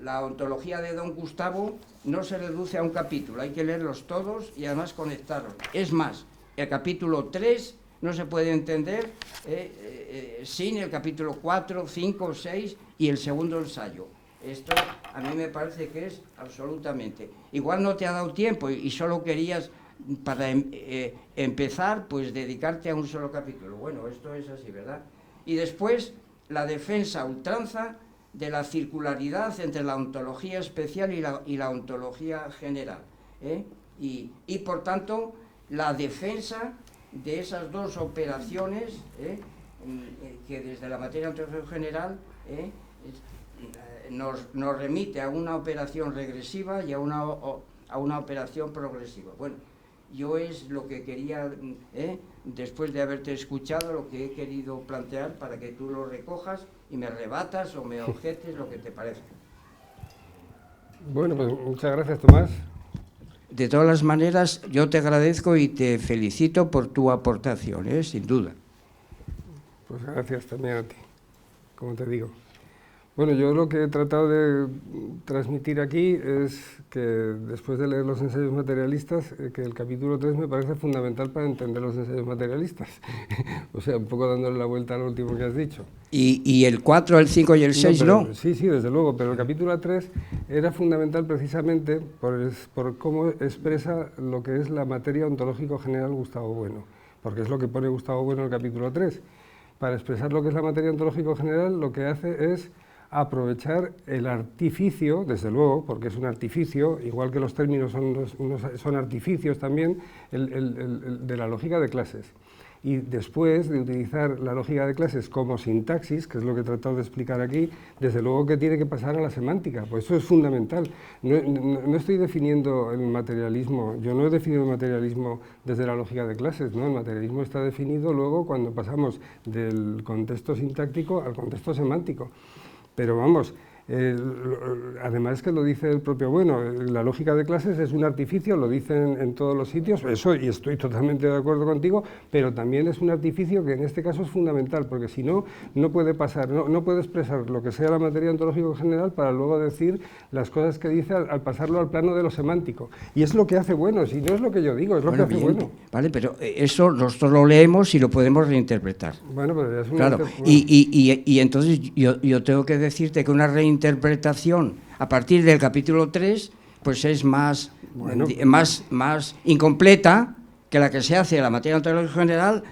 la ontología de don Gustavo no se reduce a un capítulo, hay que leerlos todos y además conectarlos. Es más, el capítulo 3 no se puede entender sin el capítulo 4, 5, 6 y el segundo ensayo. Esto a mí me parece que es absolutamente... Igual no te ha dado tiempo y solo querías, para empezar, pues dedicarte a un solo capítulo. Bueno, esto es así, ¿verdad? Y después, la defensa a ultranza de la circularidad entre la ontología especial y la ontología general, y por tanto la defensa de esas dos operaciones, que desde la materia ontológica general nos remite a una operación regresiva y a una operación progresiva. Bueno, yo es lo que quería, después de haberte escuchado, lo que he querido plantear para que tú lo recojas y me rebatas o me objetes, lo que te parezca. Bueno, pues muchas gracias, Tomás. De todas las maneras, yo te agradezco y te felicito por tu aportación, sin duda. Pues gracias también a ti, como te digo. Bueno, yo lo que he tratado de transmitir aquí es que después de leer los ensayos materialistas, que el capítulo 3 me parece fundamental para entender los ensayos materialistas. O sea, un poco dándole la vuelta al último que has dicho. ¿Y el 4, el 5 y el 6 no? Sí, desde luego, pero el capítulo 3 era fundamental precisamente por cómo expresa lo que es la materia ontológico general Gustavo Bueno, porque es lo que pone Gustavo Bueno en el capítulo 3. Para expresar lo que es la materia ontológico general, lo que hace es aprovechar el artificio, desde luego, porque es un artificio, igual que los términos son artificios también, de la lógica de clases. Y después de utilizar la lógica de clases como sintaxis, que es lo que he tratado de explicar aquí, desde luego que tiene que pasar a la semántica, pues eso es fundamental. No estoy definiendo el materialismo, yo no he definido el materialismo desde la lógica de clases, ¿no? El materialismo está definido luego cuando pasamos del contexto sintáctico al contexto semántico. Pero vamos, además que lo dice el propio Bueno, la lógica de clases es un artificio, lo dicen en todos los sitios, eso, y estoy totalmente de acuerdo contigo, pero también es un artificio que en este caso es fundamental, porque si no, no puede pasar, no puede expresar lo que sea la materia ontológico general para luego decir las cosas que dice al pasarlo al plano de lo semántico. Y es lo que hace Bueno, si no es lo que yo digo, es lo que hace Bueno. Vale, pero eso nosotros lo leemos y lo podemos reinterpretar. Bueno, pero es una... Claro, y entonces yo tengo que decirte que una reinterpretación a partir del capítulo 3 pues es más, Bueno. más incompleta que la que se hace en la materia ontológica general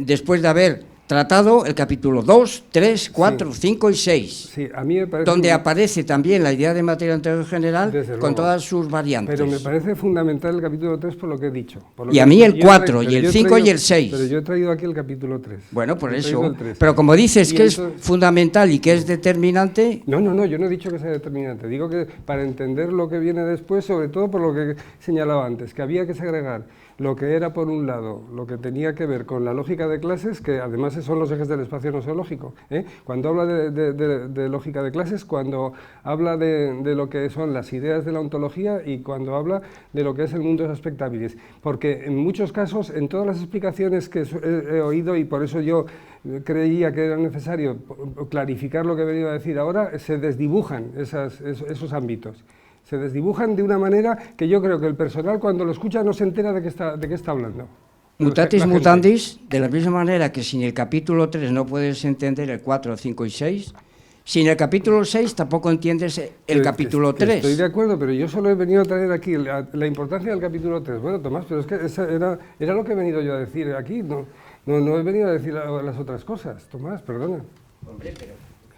después de haber tratado el capítulo 2, 3, 4, 5 y 6, Sí, a mí me parece donde aparece también la idea de materia ontológica general Desde con luego. todas sus variantes. Pero me parece fundamental el capítulo 3 por lo que he dicho. Por lo Y que a mí el yo he 4 traído- y el pero yo he 5 y traído- el 6. Pero yo he traído aquí el capítulo 3. Bueno, por He traído eso. el 3. Pero como dices Y que entonces- es fundamental y que es determinante, No, yo no he dicho que sea determinante. Digo que para entender lo que viene después, sobre todo por lo que señalaba antes, que había que segregar lo que era, por un lado, lo que tenía que ver con la lógica de clases, que además son los ejes del espacio noseológico. Cuando habla de lógica de clases, cuando habla de lo que son las ideas de la ontología y cuando habla de lo que es el mundo expectabilis. Porque en muchos casos, en todas las explicaciones que he oído, y por eso yo creía que era necesario clarificar lo que he venido a decir ahora, se desdibujan esos ámbitos. Se desdibujan de una manera que yo creo que el personal, cuando lo escucha, no se entera de qué está hablando. mutatis La gente. mutandis, de la misma manera que sin el capítulo 3 no puedes entender el 4, 5 y 6, sin el capítulo 6 tampoco entiendes el capítulo 3. Estoy de acuerdo, pero yo solo he venido a traer aquí la importancia del capítulo 3. Bueno, Tomás, pero es que era lo que he venido yo a decir aquí. No he venido a decir las otras cosas. Tomás, perdona.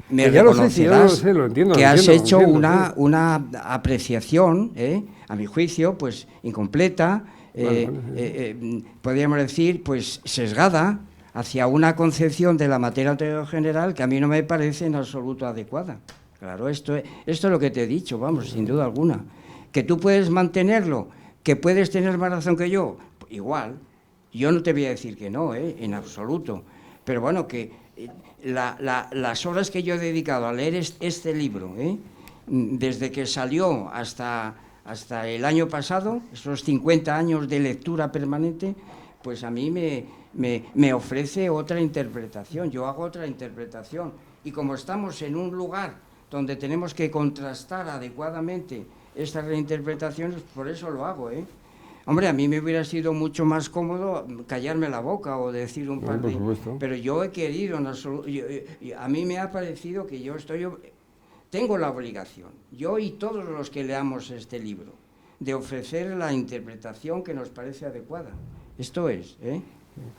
Me Ya lo sé, sí, ya lo reconocerás sé, lo entiendo, que lo has entiendo, hecho lo entiendo, una apreciación, a mi juicio, pues incompleta, podríamos decir, pues sesgada hacia una concepción de la materia ontológica general que a mí no me parece en absoluto adecuada. Claro, esto es lo que te he dicho, vamos, sin duda alguna. Que tú puedes mantenerlo, que puedes tener más razón que yo, igual. Yo no te voy a decir que no, en absoluto. Pero bueno, que las horas que yo he dedicado a leer este libro, desde que salió hasta el año pasado, esos 50 años de lectura permanente, pues a mí me ofrece otra interpretación, yo hago otra interpretación. Y como estamos en un lugar donde tenemos que contrastar adecuadamente estas reinterpretaciones, por eso lo hago, Hombre, a mí me hubiera sido mucho más cómodo callarme la boca o decir un par por de... supuesto. Pero yo he querido, a mí me ha parecido que tengo la obligación, yo y todos los que leamos este libro, de ofrecer la interpretación que nos parece adecuada. Esto es,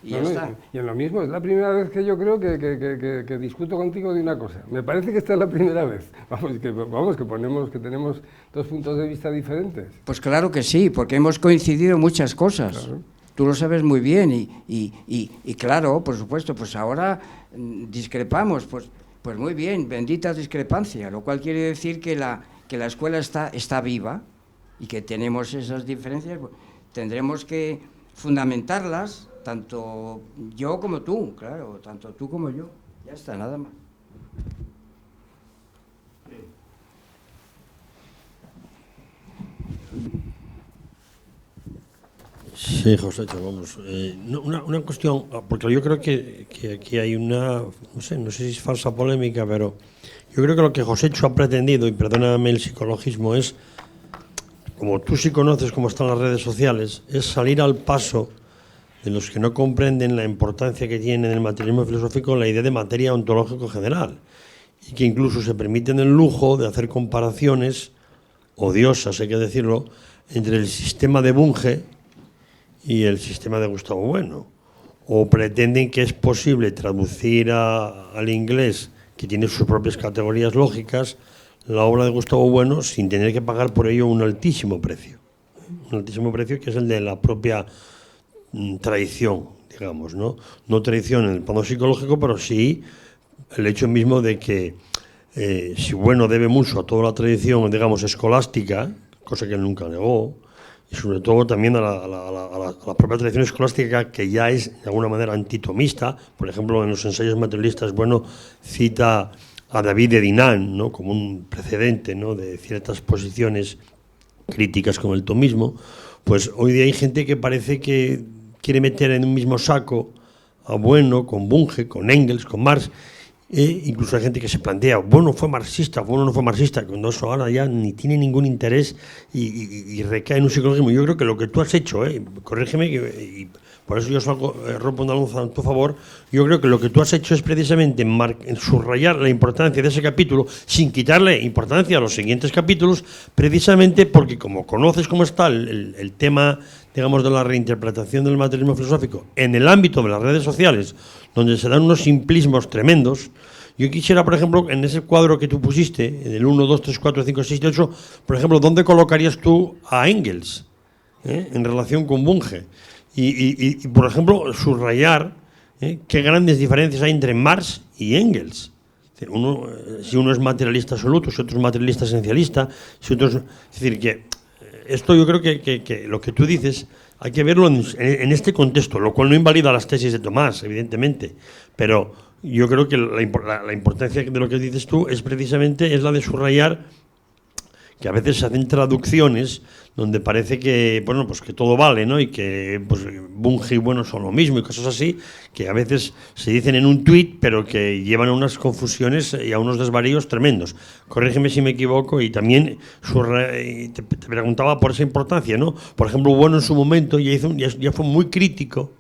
Y ya está. Y en lo mismo, es la primera vez que yo creo que discuto contigo de una cosa. Me parece que esta es la primera vez. Que tenemos dos puntos de vista diferentes. Pues claro que sí, porque hemos coincidido en muchas cosas. Claro. Tú lo sabes muy bien y claro, por supuesto, pues ahora discrepamos, pues muy bien, bendita discrepancia, lo cual quiere decir que la escuela está viva y que tenemos esas diferencias, pues, tendremos que fundamentarlas, tanto yo como tú, claro, tanto tú como yo, ya está, nada más. Sí, José, vamos. Una cuestión, porque yo creo que aquí hay una, no sé si es falsa polémica, pero yo creo que lo que Josécho ha pretendido, y perdóname el psicologismo, es, como tú sí conoces cómo están las redes sociales, es salir al paso de los que no comprenden la importancia que tiene en el materialismo filosófico la idea de materia ontológico general, y que incluso se permiten el lujo de hacer comparaciones odiosas, hay que decirlo, entre el sistema de Bunge y el sistema de Gustavo Bueno, o pretenden que es posible traducir al inglés, que tiene sus propias categorías lógicas, la obra de Gustavo Bueno sin tener que pagar por ello un altísimo precio que es el de la propia tradición, digamos, ¿no? No tradición en el plano psicológico, pero sí el hecho mismo de que si Bueno debe mucho a toda la tradición, digamos, escolástica, cosa que él nunca negó, y sobre todo también a la propia tradición escolástica, que ya es de alguna manera antitomista. Por ejemplo, en los ensayos materialistas, Bueno cita a David de Dinan, ¿no?, como un precedente, ¿no?, de ciertas posiciones críticas con el tomismo. Pues hoy día hay gente que parece que quiere meter en un mismo saco a Bueno con Bunge, con Engels, con Marx, Incluso hay gente que se plantea, bueno, fue marxista, bueno, no fue marxista, cuando eso ahora ya ni tiene ningún interés y recae en un psicologismo. Yo creo que lo que tú has hecho, corrígeme, y por eso yo rompo una lanza en tu favor, yo creo que lo que tú has hecho es precisamente subrayar la importancia de ese capítulo sin quitarle importancia a los siguientes capítulos, precisamente porque como conoces cómo está el tema, digamos, de la reinterpretación del materialismo filosófico en el ámbito de las redes sociales, donde se dan unos simplismos tremendos. Yo quisiera, por ejemplo, en ese cuadro que tú pusiste, en el 1, 2, 3, 4, 5, 6, 8, por ejemplo, ¿dónde colocarías tú a Engels en relación con Bunge? Y por ejemplo, subrayar qué grandes diferencias hay entre Marx y Engels. Si uno es materialista absoluto, si otro es materialista esencialista, si otro es decir, que esto yo creo que lo que tú dices hay que verlo en este contexto, lo cual no invalida las tesis de Tomás, evidentemente, pero yo creo que la importancia de lo que dices tú es precisamente la de subrayar que a veces se hacen traducciones donde parece que, bueno, pues que todo vale, ¿no? Y que pues, Bunge y bueno son lo mismo y cosas así, que a veces se dicen en un tuit, pero que llevan a unas confusiones y a unos desvaríos tremendos. Corrígeme si me equivoco y también te preguntaba por esa importancia, ¿no? Por ejemplo, bueno, en su momento ya fue muy crítico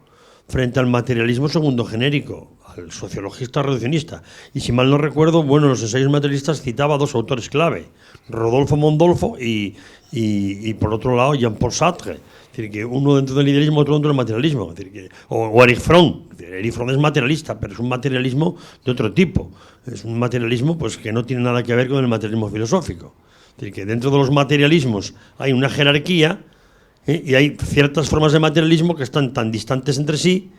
frente al materialismo segundo genérico, al sociologista reduccionista. Y si mal no recuerdo, bueno, los ensayos materialistas citaba a dos autores clave, Rodolfo Mondolfo y por otro lado Jean-Paul Sartre. Es decir, que uno dentro del idealismo, otro dentro del materialismo. Es decir, o Erich Fromm. Erich Fromm es materialista, pero es un materialismo de otro tipo. Es un materialismo pues, que no tiene nada que ver con el materialismo filosófico. Es decir, que dentro de los materialismos hay una jerarquía y hay ciertas formas de materialismo que están tan distantes entre sí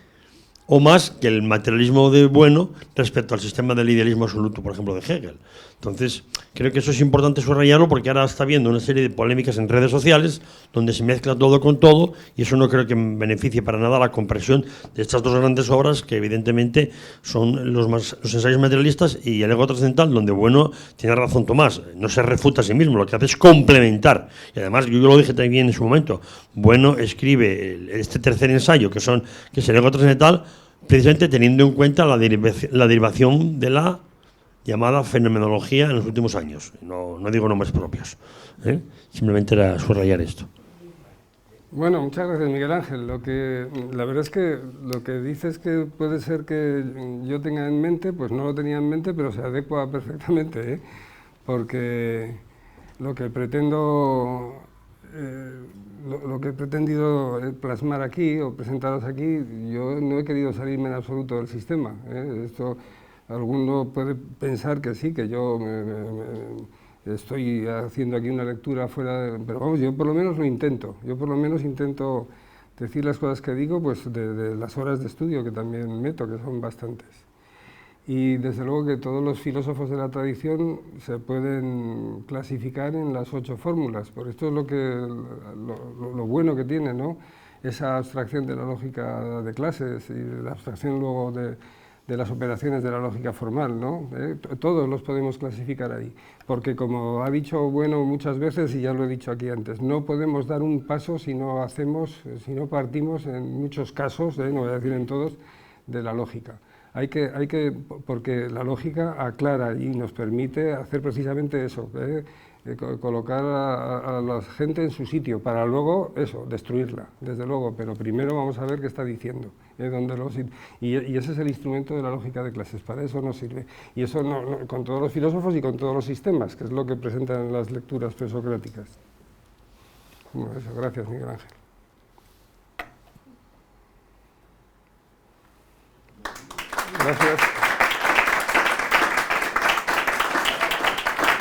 o más que el materialismo de bueno respecto al sistema del idealismo absoluto, por ejemplo, de Hegel. Entonces, creo que eso es importante subrayarlo porque ahora está habiendo una serie de polémicas en redes sociales donde se mezcla todo con todo y eso no creo que beneficie para nada la comprensión de estas dos grandes obras que evidentemente son los ensayos materialistas y el ego trascendental, donde bueno tiene razón Tomás, no se refuta a sí mismo, lo que hace es complementar. Y además, yo lo dije también en su momento, bueno escribe este tercer ensayo que es el ego trascendental, precisamente teniendo en cuenta la derivación de la llamada fenomenología en los últimos años. No digo nombres propios. Simplemente era subrayar esto. Bueno, muchas gracias, Miguel Ángel. La verdad es que lo que dices que puede ser que yo tenga en mente, pues no lo tenía en mente, pero se adecua perfectamente, porque lo que pretendo... Lo que he pretendido plasmar aquí o presentaros aquí, yo no he querido salirme en absoluto del sistema. Esto, alguno puede pensar que sí, que yo estoy haciendo aquí una lectura fuera pero vamos, yo por lo menos lo intento. Yo por lo menos intento decir las cosas que digo pues de las horas de estudio que también meto, que son bastantes. Y desde luego que todos los filósofos de la tradición se pueden clasificar en las 8 fórmulas, por esto es lo bueno que tiene, ¿no? Esa abstracción de la lógica de clases y la abstracción luego de las operaciones de la lógica formal, ¿no? Todos los podemos clasificar ahí, porque como ha dicho Bueno muchas veces, y ya lo he dicho aquí antes, no podemos dar un paso si no partimos en muchos casos, no voy a decir en todos, de la lógica. Porque la lógica aclara y nos permite hacer precisamente eso, colocar a la gente en su sitio, para luego, destruirla, desde luego, pero primero vamos a ver qué está diciendo, y ese es el instrumento de la lógica de clases, para eso nos sirve, y eso con todos los filósofos y con todos los sistemas, que es lo que presentan las lecturas presocráticas. Bueno, eso, gracias, Miguel Ángel. Gracias.